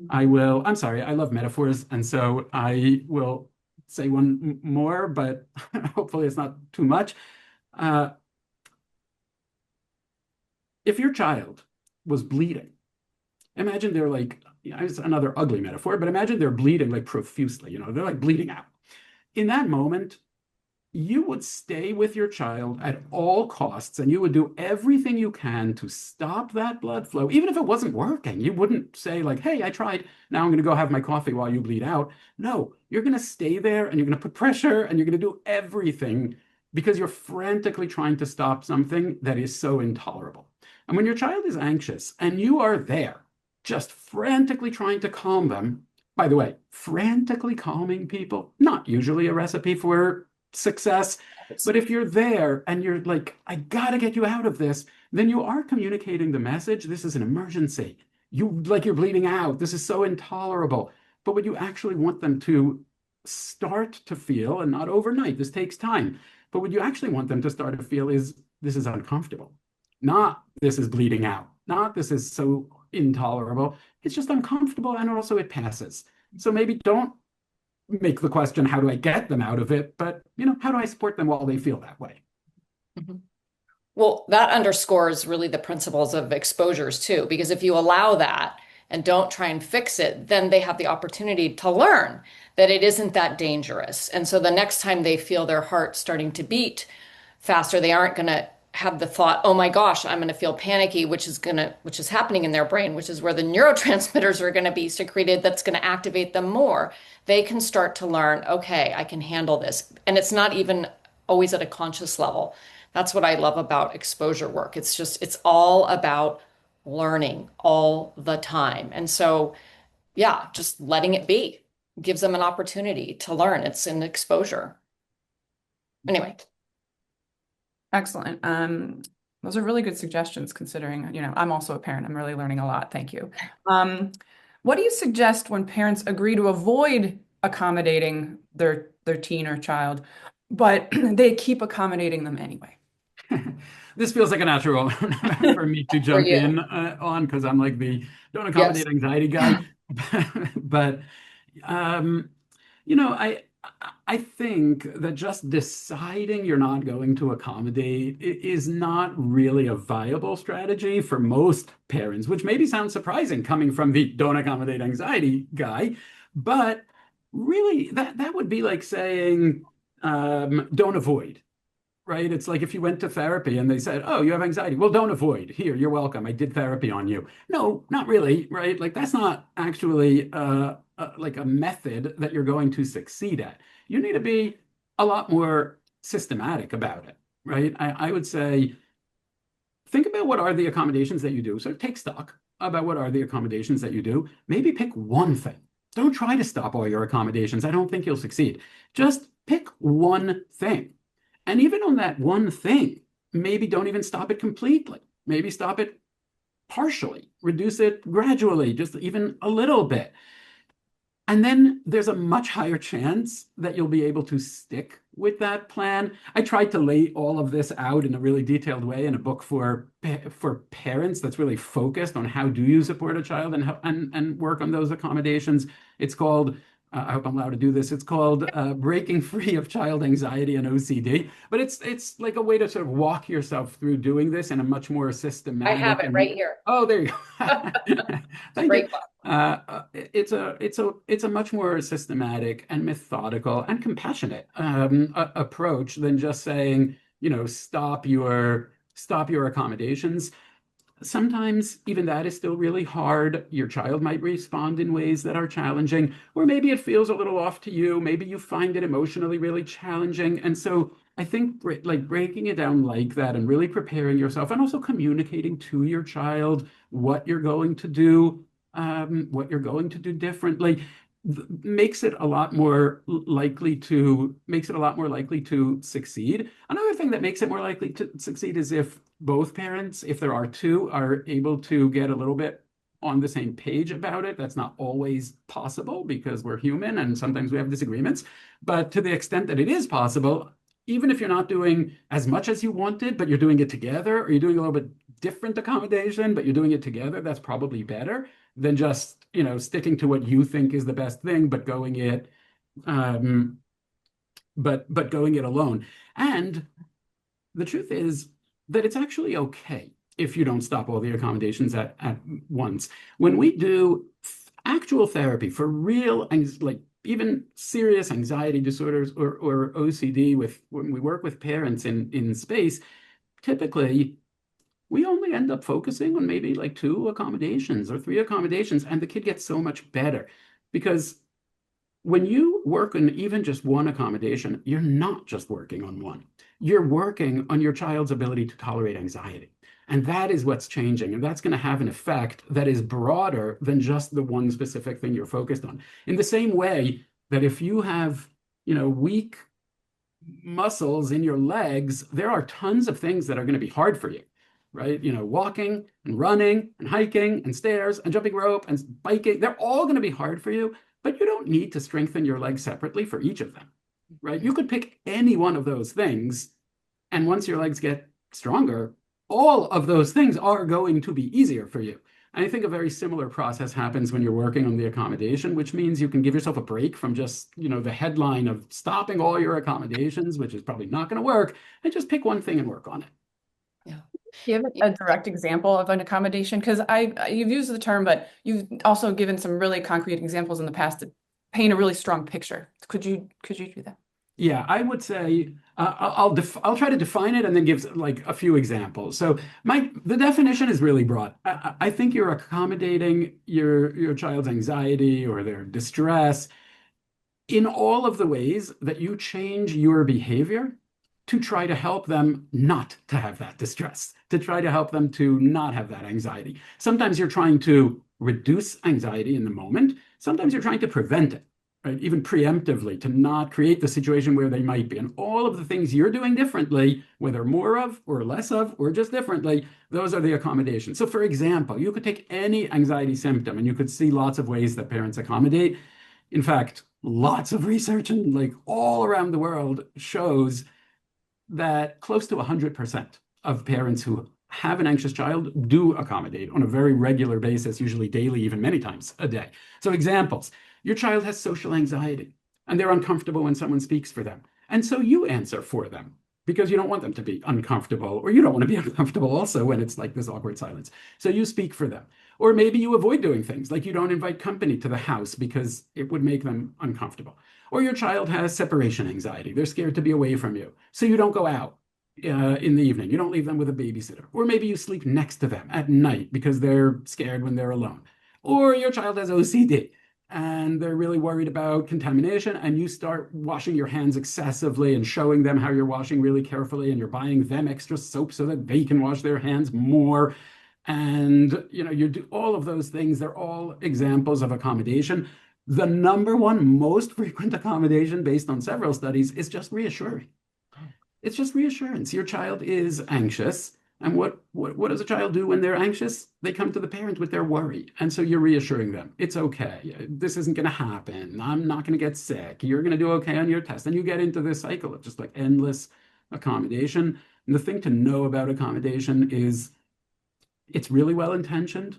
I'm sorry, I love metaphors. And so I will say one more, but hopefully it's not too much. If your child was bleeding, imagine they're like, it's another ugly metaphor, but imagine they're bleeding like profusely, they're like bleeding out. In that moment, you would stay with your child at all costs and you would do everything you can to stop that blood flow. Even if it wasn't working, you wouldn't say like, hey, I tried. Now I'm going to go have my coffee while you bleed out. No, you're going to stay there and you're going to put pressure and you're going to do everything because you're frantically trying to stop something that is so intolerable. And when your child is anxious and you are there, just frantically trying to calm them, by the way, frantically calming people, not usually a recipe for success. But if you're there and you're like, I gotta get you out of this, then you are communicating the message. This is an emergency. You're bleeding out. This is so intolerable. But what you actually want them to start to feel, and not overnight, this takes time, but what you actually want them to start to feel is this is uncomfortable. Not this is bleeding out. Not this is so intolerable. It's just uncomfortable and also it passes. So maybe don't make the question, how do I get them out of it? But, how do I support them while they feel that way? Mm-hmm. Well, that underscores really the principles of exposures too, because if you allow that and don't try and fix it, then they have the opportunity to learn that it isn't that dangerous. And so the next time they feel their heart starting to beat faster, they aren't going to have the thought, oh my gosh, I'm going to feel panicky, which is happening in their brain, which is where the neurotransmitters are going to be secreted that's going to activate them more. They can start to learn, okay, I can handle this. And it's not even always at a conscious level. That's what I love about exposure work. It's all about learning all the time. And so, yeah, just letting it be gives them an opportunity to learn. It's an exposure. Anyway, Excellent. Those are really good suggestions considering, I'm also a parent. I'm really learning a lot. Thank you. What do you suggest when parents agree to avoid accommodating their teen or child, but they keep accommodating them anyway? This feels like a natural for me to for jump you. in on because I'm like the don't Yes. accommodate anxiety guy. But um, you know, I think that just deciding you're not going to accommodate is not really a viable strategy for most parents, which maybe sounds surprising coming from the don't accommodate anxiety guy. But really, that would be like saying don't avoid. Right? It's like if you went to therapy and they said, "Oh, you have anxiety. Well, don't avoid. Here, you're welcome. I did therapy on you." No, not really, right? Like that's not actually like a method that you're going to succeed at. You need to be a lot more systematic about it, right? I would say think about what are the accommodations that you do. So take stock about what are the accommodations that you do. Maybe pick one thing. Don't try to stop all your accommodations. I don't think you'll succeed. Just pick one thing. And even on that one thing, maybe don't even stop it completely. Maybe stop it partially, reduce it gradually, just even a little bit. And then there's a much higher chance that you'll be able to stick with that plan. I tried to lay all of this out in a really detailed way in a book for parents that's really focused on how do you support a child and work on those accommodations. It's called I hope I'm allowed to do this. It's called Breaking Free of Child Anxiety and OCD. But it's like a way to sort of walk yourself through doing this in a much more I have systematic it and right here. oh, there you go. It's a Thank you. great book. It's a much more systematic and methodical and compassionate approach than just saying, stop your accommodations. Sometimes even that is still really hard. Your child might respond in ways that are challenging, or maybe it feels a little off to you. Maybe you find it emotionally really challenging. And so I think like breaking it down like that and really preparing yourself and also communicating to your child what you're going to do differently makes it a lot more likely to succeed. Another thing that makes it more likely to succeed is if both parents, if there are two, are able to get a little bit on the same page about it. That's not always possible because we're human and sometimes we have disagreements. But to the extent that it is possible, even if you're not doing as much as you wanted, but you're doing it together, or you're doing a little bit different accommodation, but you're doing it together, that's probably better than just, sticking to what you think is the best thing, but um, going it alone. And the truth is that it's actually okay if you don't stop all the accommodations at once. When we do actual therapy for real, like even serious anxiety disorders or OCD when we work with parents in space, typically we only end up focusing on maybe like two accommodations or three accommodations, and the kid gets so much better because when you work on even just one accommodation, you're not just working on one. You're working on your child's ability to tolerate anxiety. And that is what's changing. And that's going to have an effect that is broader than just the one specific thing you're focused on. In the same way that if you have, weak muscles in your legs, there are tons of things that are going to be hard for you, right? Walking and running and hiking and stairs and jumping rope and biking, they're all going to be hard for you, but you don't need to strengthen your legs separately for each of them, right? You could pick any one of those things. And once your legs get stronger, all of those things are going to be easier for you. And I think a very similar process happens when you're working on the accommodation, which means you can give yourself a break from just, the headline of stopping all your accommodations, which is probably not going to work, and just pick one thing and work on it. Yeah. Give a direct example of an accommodation because you've used the term, but you've also given some really concrete examples in the past that paint a really strong picture. Could you do that? Yeah, I would say I'll try to define it and then give like a few examples. So the definition is really broad. I think you're accommodating your child's anxiety or their distress in all of the ways that you change your behavior to try to help them not to have that distress, to try to help them to not have that anxiety. Sometimes you're trying to reduce anxiety in the moment. Sometimes you're trying to prevent it, right? Even preemptively to not create the situation where they might be. And all of the things you're doing differently, whether more of or less of, or just differently, those are the accommodations. So for example, you could take any anxiety symptom and you could see lots of ways that parents accommodate. In fact, lots of research and like all around the world shows that close to 100% of parents who have an anxious child do accommodate on a very regular basis, usually daily, even many times a day. So examples, your child has social anxiety and they're uncomfortable when someone speaks for them. And so you answer for them because you don't want them to be uncomfortable, or you don't want to be uncomfortable also when it's like this awkward silence. So you speak for them. Or maybe you avoid doing things like you don't invite company to the house because it would make them uncomfortable. Or your child has separation anxiety. They're scared to be away from you. So you don't go out in the evening. You don't leave them with a babysitter. Or maybe you sleep next to them at night because they're scared when they're alone. Or your child has OCD and they're really worried about contamination, and you start washing your hands excessively and showing them how you're washing really carefully, and you're buying them extra soap so that they can wash their hands more. And you do all of those things. They're all examples of accommodation. The number one most frequent accommodation based on several studies is just reassuring. It's just reassurance. Your child is anxious. And what does a child do when they're anxious? They come to the parent with their worry. And so you're reassuring them. It's okay. This isn't going to happen. I'm not going to get sick. You're going to do okay on your test. And you get into this cycle of just like endless accommodation. And the thing to know about accommodation is it's really well intentioned.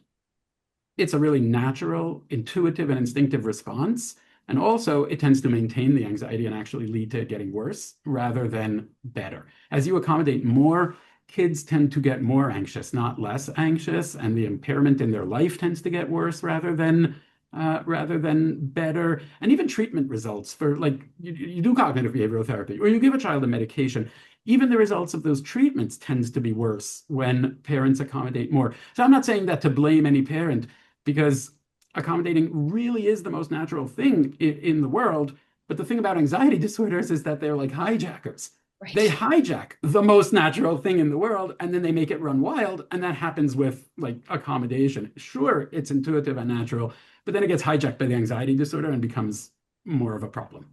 It's a really natural, intuitive, and instinctive response. And also, it tends to maintain the anxiety and actually lead to it getting worse rather than better. As you accommodate more, kids tend to get more anxious, not less anxious, and the impairment in their life tends to get worse rather than better. And even treatment results for like you do cognitive behavioral therapy or you give a child a medication, even the results of those treatments tends to be worse when parents accommodate more. So I'm not saying that to blame any parent, because accommodating really is the most natural thing in the world. But the thing about anxiety disorders is that they're like hijackers. They Right. hijack the most natural thing in the world and then they make it run wild. And that happens with like accommodation. Sure, it's intuitive and natural, but then it gets hijacked by the anxiety disorder and becomes more of a problem.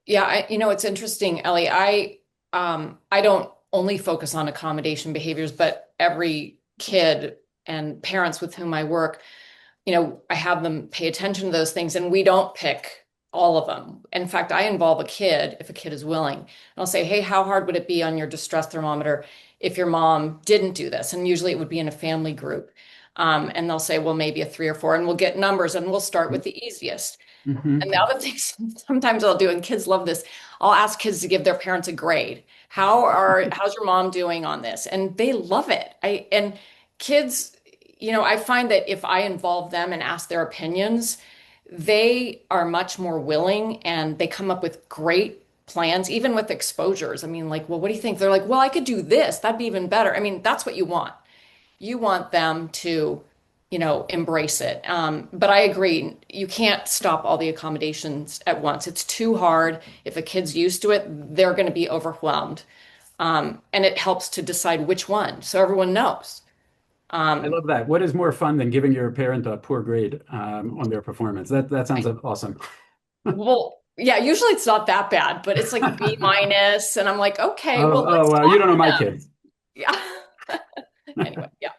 Yeah, it's interesting, Ellie. I don't only focus on accommodation behaviors, but every kid and parents with whom I work, I have them pay attention to those things, and we don't pick all of them. In fact, I involve a kid if a kid is willing. And I'll say, hey, how hard would it be on your distress thermometer if your mom didn't do this? And usually it would be in a family group. And they'll say, well, maybe a 3 or 4, and we'll get numbers and we'll start with the easiest. Mhm. And the other thing sometimes I'll do, and kids love this, I'll ask kids to give their parents a grade. How's your mom doing on this? And they love it. And kids, I find that if I involve them and ask their opinions, they are much more willing and they come up with great plans, even with exposures. I mean, like, well, what do you think? They're like, well, I could do this. That'd be even better. I mean, that's what you want. You want them to, embrace it. But I agree, you can't stop all the accommodations at once. It's too hard. If a kid's used to it, they're going to be overwhelmed. And it helps to decide which one so everyone knows. I Um, love that. What is more fun than giving your parent a poor grade on their performance? That sounds awesome. well, yeah, usually it's not that bad, but it's like a B minus. And I'm like, okay, Oh, well, oh, let's wow. You talk don't know to my them. kids. Yeah. Anyway, yeah.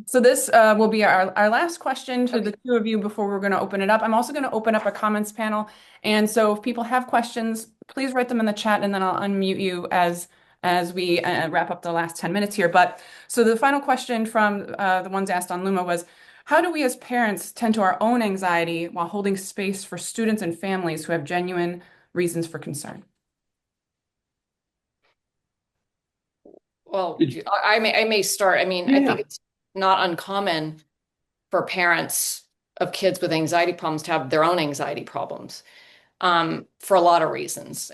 So this will be our last question to the two of you before we're going to open it up. I'm also going to open up a comments panel. And so if people have questions, please write them in the chat and then I'll unmute you as we wrap up the last 10 minutes here. But so the final question from the ones asked on Luma was, how do we as parents tend to our own anxiety while holding space for students and families who have genuine reasons for concern? Well, I may start. I mean, I think Yeah. it's not uncommon for parents of kids with anxiety problems to have their own anxiety problems. for a lot of reasons.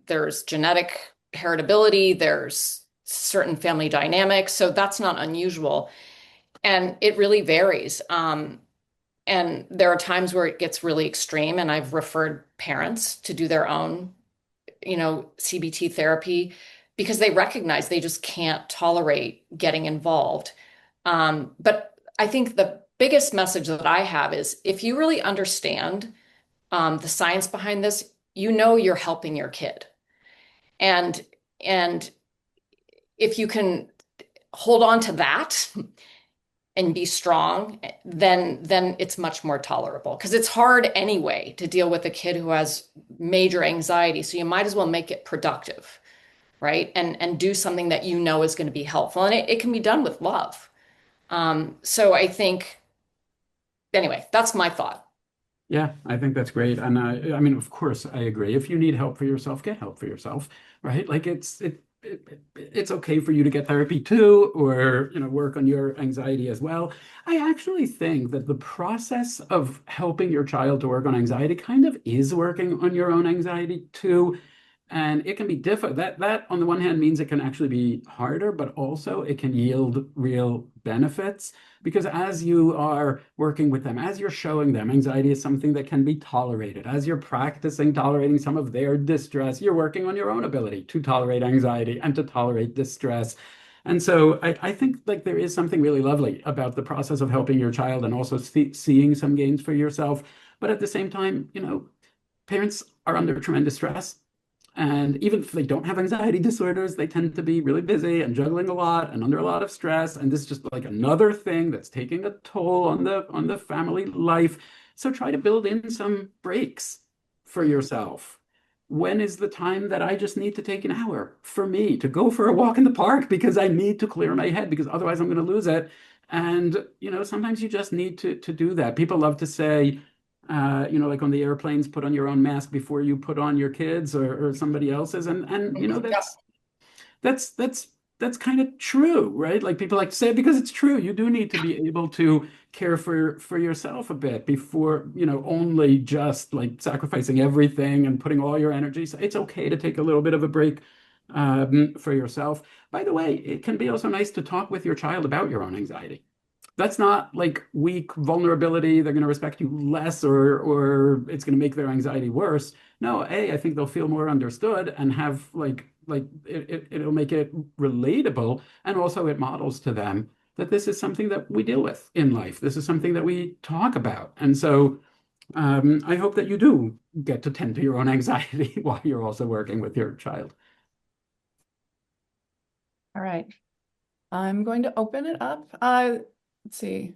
There's genetic heritability, there's certain family dynamics, so that's not unusual. And it really varies. And there are times where it gets really extreme, and I've referred parents to do their own, CBT therapy because they recognize they just can't tolerate getting involved. But I think the biggest message that I have is if you really understand the science behind this, you're helping your kid. And and if you can hold on to that and be strong, then it's much more tolerable because it's hard anyway to deal with a kid who has major anxiety. So you might as well make it productive, right? And do something that is going to be helpful. And it can be done with love. So I think, anyway, that's my thought. Yeah, I think that's great. And I mean, of course, I agree. If you need help for yourself, get help for yourself, right? Like it's okay for you to get therapy too, or work on your anxiety as well. I actually think that the process of helping your child to work on anxiety kind of is working on your own anxiety too. And it can be difficult. That on the one hand means it can actually be harder, but also it can yield real benefits because as you are working with them, as you're showing them anxiety is something that can be tolerated, as you're practicing tolerating some of their distress, you're working on your own ability to tolerate anxiety and to tolerate distress. And so I think like there is something really lovely about the process of helping your child and also seeing some gains for yourself. But at the same time, parents are under tremendous stress. And even if they don't have anxiety disorders, they tend to be really busy and juggling a lot and under a lot of stress. And this is just like another thing that's taking a toll on the family life. So try to build in some breaks for yourself. When is the time that I just need to take an hour for me to go for a walk in the park because I need to clear my head because otherwise I'm going to lose it. And sometimes you just need to do that. People love to say, like on the airplanes, put on your own mask before you put on your kids or somebody else's. And Yeah. that's kind of true, right? Like people like to say it because it's true. You do need to be able to care for yourself a bit before, only just like sacrificing everything and putting all your energy. So it's okay to take a little bit of a break for yourself. By the way, it can be also nice to talk with your child about your own anxiety. That's not like weak vulnerability. They're going to respect you less or it's going to make their anxiety worse. No, I think they'll feel more understood and have it'll make it relatable. And also it models to them that this is something that we deal with in life. This is something that we talk about. And so I hope that you do get to tend to your own anxiety while you're also working with your child. All right. I'm going to open it up. Let's see.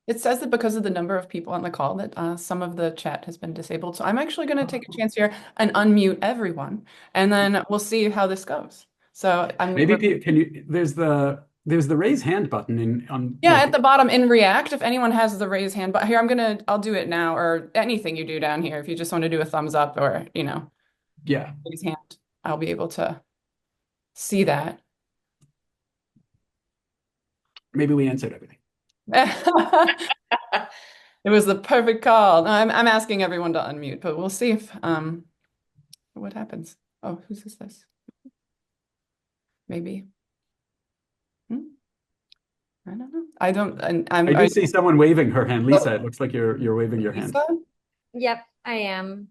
It says that because of the number of people on the call that some of the chat has been disabled. So I'm actually going to take a chance here and unmute everyone, and then we'll see how this goes. So Can you, there's the raise hand button on yeah, at the bottom in React, if anyone has the raise hand, but here I'll do it now, or anything you do down here. If you just want to do a thumbs up or, yeah, raise hand, I'll be able to see that. maybe we answered everything. It was the perfect call. No, I'm asking everyone to unmute, but we'll see if what happens. Oh, whose is this? Maybe. I don't know. I don't. And I do see someone waving her hand. Lisa, it looks like you're waving your hand. Lisa? Yep, I am.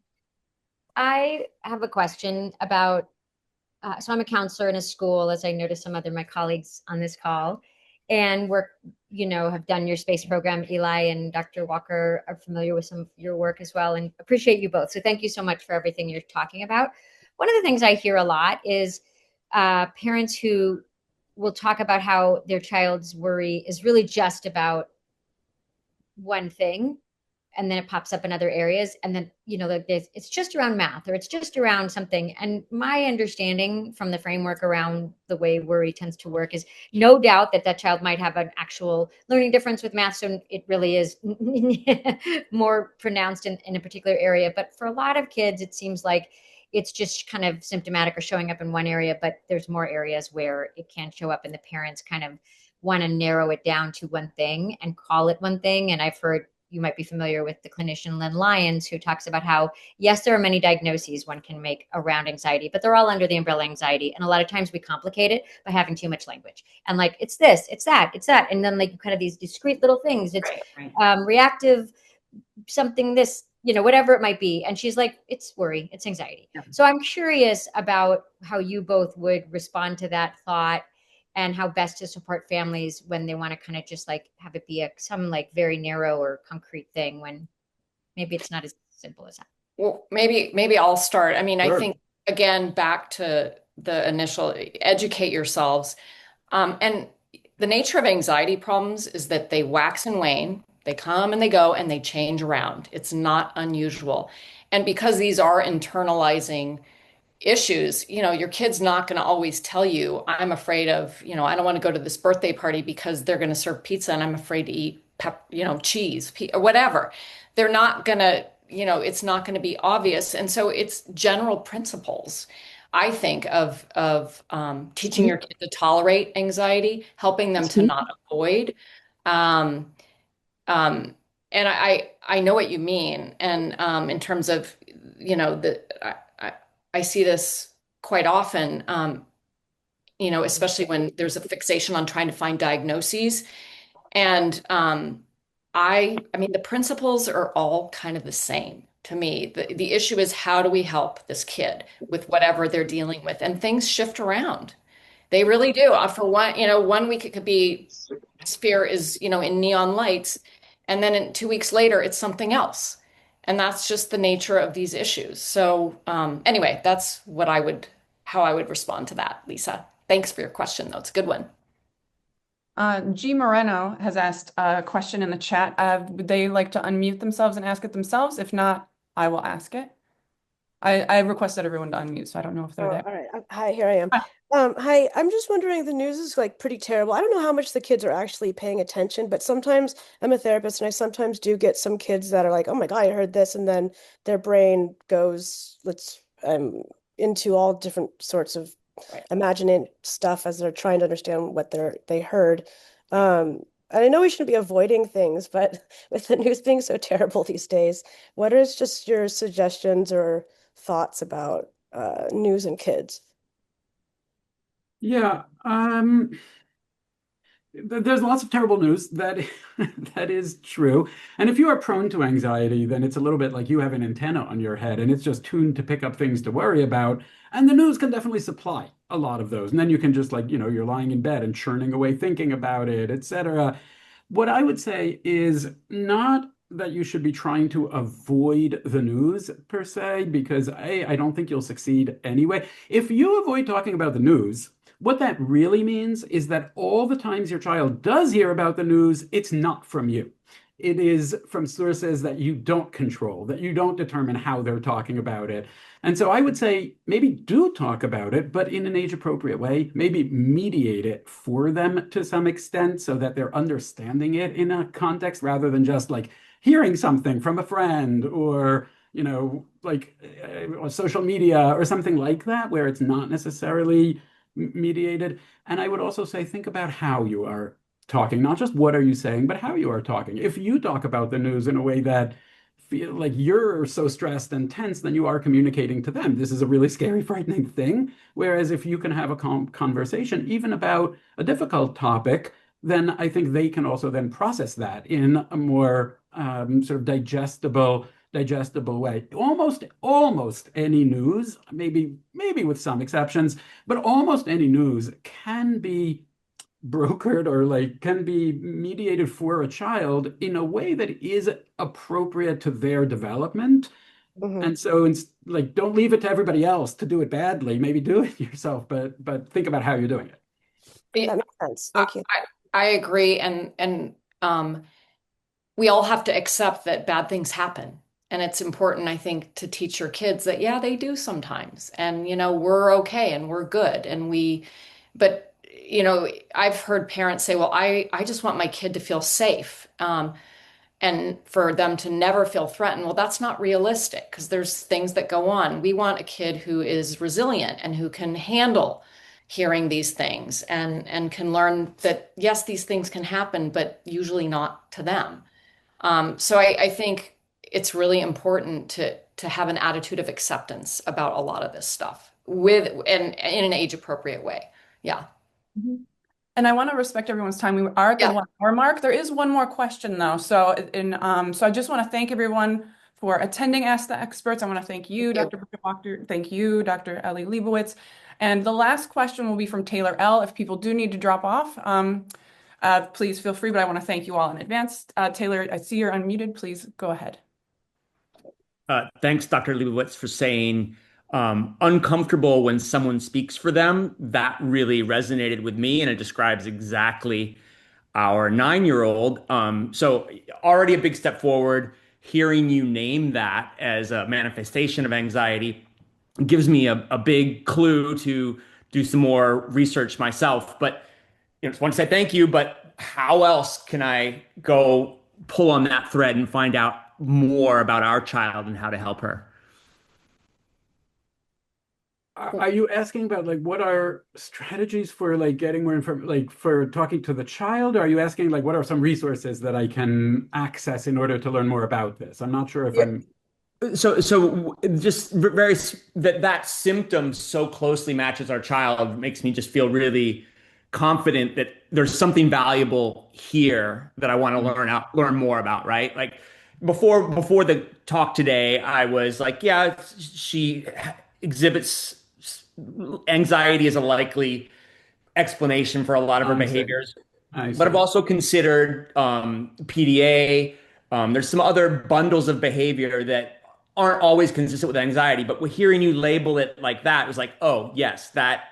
I have a question about, so I'm a counselor in a school, as I noticed some other of my colleagues on this call, and have done your space program. Eli and Dr. Walker are familiar with some of your work as well, and appreciate you both. So thank you so much for everything you're talking about. One of the things I hear a lot is parents who will talk about how their child's worry is really just about one thing, and then it pops up in other areas, and then like it's just around math or it's just around something. And my understanding from the framework around the way worry tends to work is no doubt that child might have an actual learning difference with math, so it really is more pronounced in a particular area. But for a lot of kids, it seems like it's just kind of symptomatic or showing up in one area, but there's more areas where it can show up, and the parents kind of want to narrow it down to one thing and call it one thing. And I've heard you might be familiar with the clinician Lynn Lyons, who talks about how, yes, there are many diagnoses one can make around anxiety, but they're all under the umbrella anxiety. And a lot of times we complicate it by having too much language. And like, it's this, it's that, it's that. And then like kind of these discrete little things. It's reactive something, this, whatever it might be. And she's like, it's worry, it's anxiety. Yeah. So I'm curious about how you both would respond to that thought and how best to support families when they want to kind of just like have it be some like very narrow or concrete thing when maybe it's not as simple as that. Well, maybe I'll start. I mean, I Sure. think again, back to the initial, educate yourselves. And the nature of anxiety problems is that they wax and wane, they come and they go, and they change around. It's not unusual. And because these are internalizing issues, your kid's not going to always tell you, I'm afraid of, I don't want to go to this birthday party because they're going to serve pizza and I'm afraid to eat cheese, or whatever. They're not going to, it's not going to be obvious. And so it's general principles, I think, of teaching your kid to tolerate anxiety, helping them to not avoid. Um, um, and I know what you mean. And in terms of, I see this quite often, especially when there's a fixation on trying to find diagnoses. And I mean, the principles are all kind of the same to me. The issue is, how do we help this kid with whatever they're dealing with? And things shift around. They really do. For one week it could be fear is, in neon lights, and then 2 weeks later it's something else. And that's just the nature of these issues. So anyway, that's how I would respond to that, Lisa. Thanks for your question, though. It's a good one. G Moreno has asked a question in the chat. Would they like to unmute themselves and ask it themselves? If not, I will ask it. I requested everyone to unmute, so I don't know if they're there. All right. Hi, here I am. Hi, I'm just wondering, the news is like pretty terrible. I don't know how much the kids are actually paying attention, but sometimes I'm a therapist and I sometimes do get some kids that are like, oh my God, I heard this. And then their brain goes, into all different sorts of imagining stuff as they're trying to understand what they heard. And I know we shouldn't be avoiding things, but with the news being so terrible these days, what is just your suggestions or thoughts about news and kids? Yeah, there's lots of terrible news that that is true. And if you are prone to anxiety, then it's a little bit like you have an antenna on your head and it's just tuned to pick up things to worry about. And the news can definitely supply a lot of those. And then you can just like, you're lying in bed and churning away thinking about it, etc. What I would say is not that you should be trying to avoid the news per se, because I don't think you'll succeed anyway. If you avoid talking about the news, what that really means is that all the times your child does hear about the news, it's not from you. It is from sources that you don't control, that you don't determine how they're talking about it. And so I would say maybe do talk about it, but in an age-appropriate way. Maybe mediate it for them to some extent so that they're understanding it in a context rather than just like hearing something from a friend or like social media or something like that, where it's not necessarily mediated. And I would also say, think about how you are talking, not just what are you saying, but how you are talking. If you talk about the news in a way that feel like you're so stressed and tense, then you are communicating to them, this is a really scary, frightening thing. Whereas if you can have a conversation, even about a difficult topic, then I think they can also then process that in a more sort of digestible way. Almost any news, maybe with some exceptions, but almost any news can be brokered or like can be mediated for a child in a way that is appropriate to their development. Mm-hmm. And so it's like, don't leave it to everybody else to do it badly. Maybe do it yourself, but think about how you're doing it. That makes sense. Thank you. I agree. And we all have to accept that bad things happen. And it's important, I think, to teach your kids that, yeah, they do sometimes. And, we're okay and we're good. But, I've heard parents say, well, I just want my kid to feel safe. And for them to never feel threatened. Well, that's not realistic because there's things that go on. We want a kid who is resilient and who can handle hearing these things and can learn that, yes, these things can happen, but usually not to them. So I think it's really important to have an attitude of acceptance about a lot of this stuff with and in an age appropriate way. Yeah. Mhm. And I want to respect everyone's time. We are at the Yeah. 1 hour mark. There is one more question though. So I just want to thank everyone for attending Ask the Experts. I want to thank Thank you, you. Dr. Bridget Walker. Thank you, Dr. Ellie Leibowitz. And the last question will be from Taylor L. If people do need to drop off, please feel free, but I want to thank you all in advance. Taylor, I see you're unmuted. Please go ahead. Thanks, Dr. Leibowitz, for saying uncomfortable when someone speaks for them. That really resonated with me, and it describes exactly our 9-year-old. So already a big step forward. Hearing you name that as a manifestation of anxiety gives me a big clue to do some more research myself. But just want to say thank you. But how else can I go pull on that thread and find out more about our child and how to help her? Are you asking about like what are strategies for like getting more information, like for talking to the child? Or are you asking like what are some resources that I can access in order to learn more about this? I'm not sure if I'm. So just very that symptom so closely matches our child makes me just feel really confident that there's something valuable here that I want to learn more about, right? Like before the talk today, I was like, yeah, she exhibits anxiety as a likely explanation for a lot of her I see. behaviors. I But I've see. also considered PDA. There's some other bundles of behavior that aren't always consistent with anxiety. But hearing you label it like that was like, oh, yes, that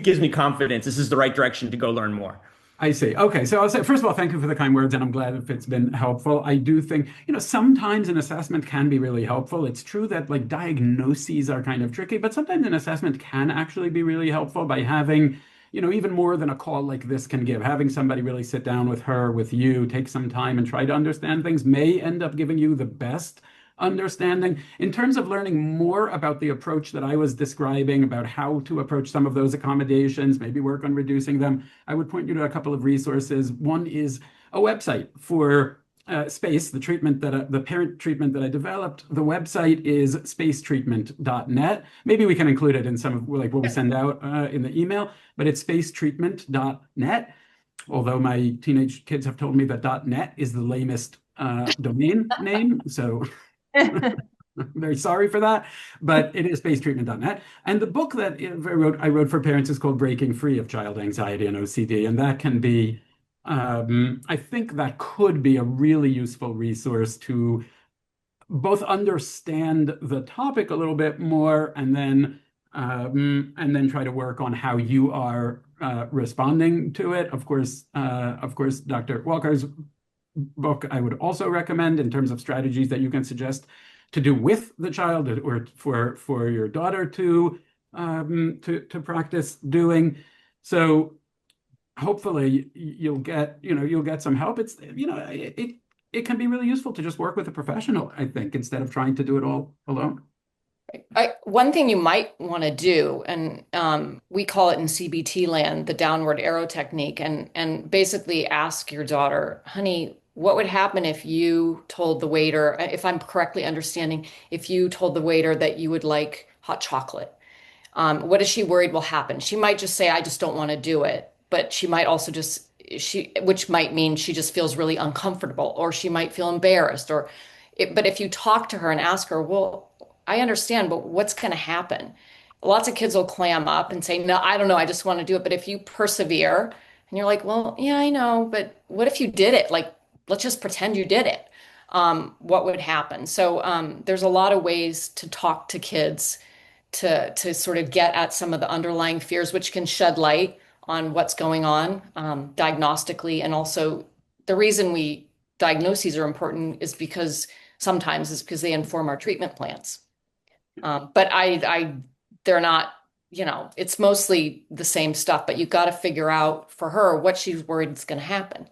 gives me confidence. This is the right direction to go learn more. I see. Okay. So I'll say, first of all, thank you for the kind words, and I'm glad if it's been helpful. I do think, sometimes an assessment can be really helpful. It's true that like diagnoses are kind of tricky, but sometimes an assessment can actually be really helpful by having, even more than a call like this can give. Having somebody really sit down with her, with you, take some time and try to understand things may end up giving you the best understanding. In terms of learning more about the approach that I was describing, about how to approach some of those accommodations, maybe work on reducing them, I would point you to a couple of resources. One is a website for space, the parent treatment that I developed. The website is spacetreatment.net. Maybe we can include it in some of like what we send out in the email, but it's spacetreatment.net. Although my teenage kids have told me that .net is the lamest domain name, so I'm very sorry for that, but it is spacetreatment.net. And the book that I wrote for parents is called Breaking Free of Child Anxiety and OCD. And that can be, I think that could be a really useful resource to both understand the topic a little bit more and then try to work on how you are responding to it. Of course, Dr. Walker's book I would also recommend in terms of strategies that you can suggest to do with the child or for your daughter to practice doing. So hopefully you'll get some help. It's it can be really useful to just work with a professional, I think, instead of trying to do it all alone. One thing you might want to do, and we call it in CBT land, the downward arrow technique, and basically ask your daughter, honey, what would happen if you told the waiter, if I'm correctly understanding, if you told the waiter that you would like hot chocolate? What is she worried will happen? She might just say, I just don't want to do it. But she might also which might mean she just feels really uncomfortable, or she might feel embarrassed, but if you talk to her and ask her, well, I understand, but what's going to happen? Lots of kids will clam up and say, no, I don't know. I just want to do it. But if you persevere and you're like, well, yeah, I know, but what if you did it? Like, let's just pretend you did it. What would happen? So there's a lot of ways to talk to kids to sort of get at some of the underlying fears, which can shed light on what's going on diagnostically. And also the reason diagnoses are important is because they inform our treatment plans. But they're not, it's mostly the same stuff, but you've got to figure out for her what she's worried is going to happen.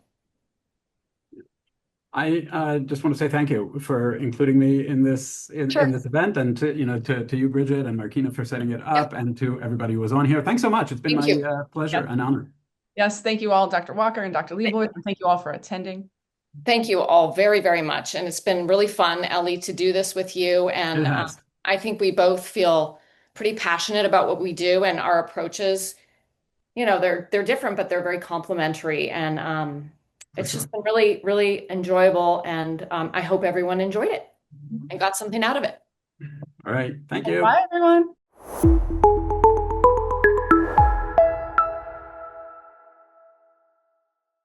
I just want to say thank you for including me in this Sure. in this event, and to you, Bridget, and Markina for setting it up, and to everybody who was on here. Thanks so much. It's been Thank my you. pleasure Yep. and honor. Yes, thank you all, Dr. Walker and Dr. Leibowitz, and thank you all for attending. Thank you all very, very much. And it's been really fun, Ellie, to do this with you. It And has. I think we both feel pretty passionate about what we do and our approaches. They're different, but they're very complementary. And For it's sure. just been really, really enjoyable. And I hope everyone enjoyed it and got something out of it. All right. Thank Bye, you. everyone.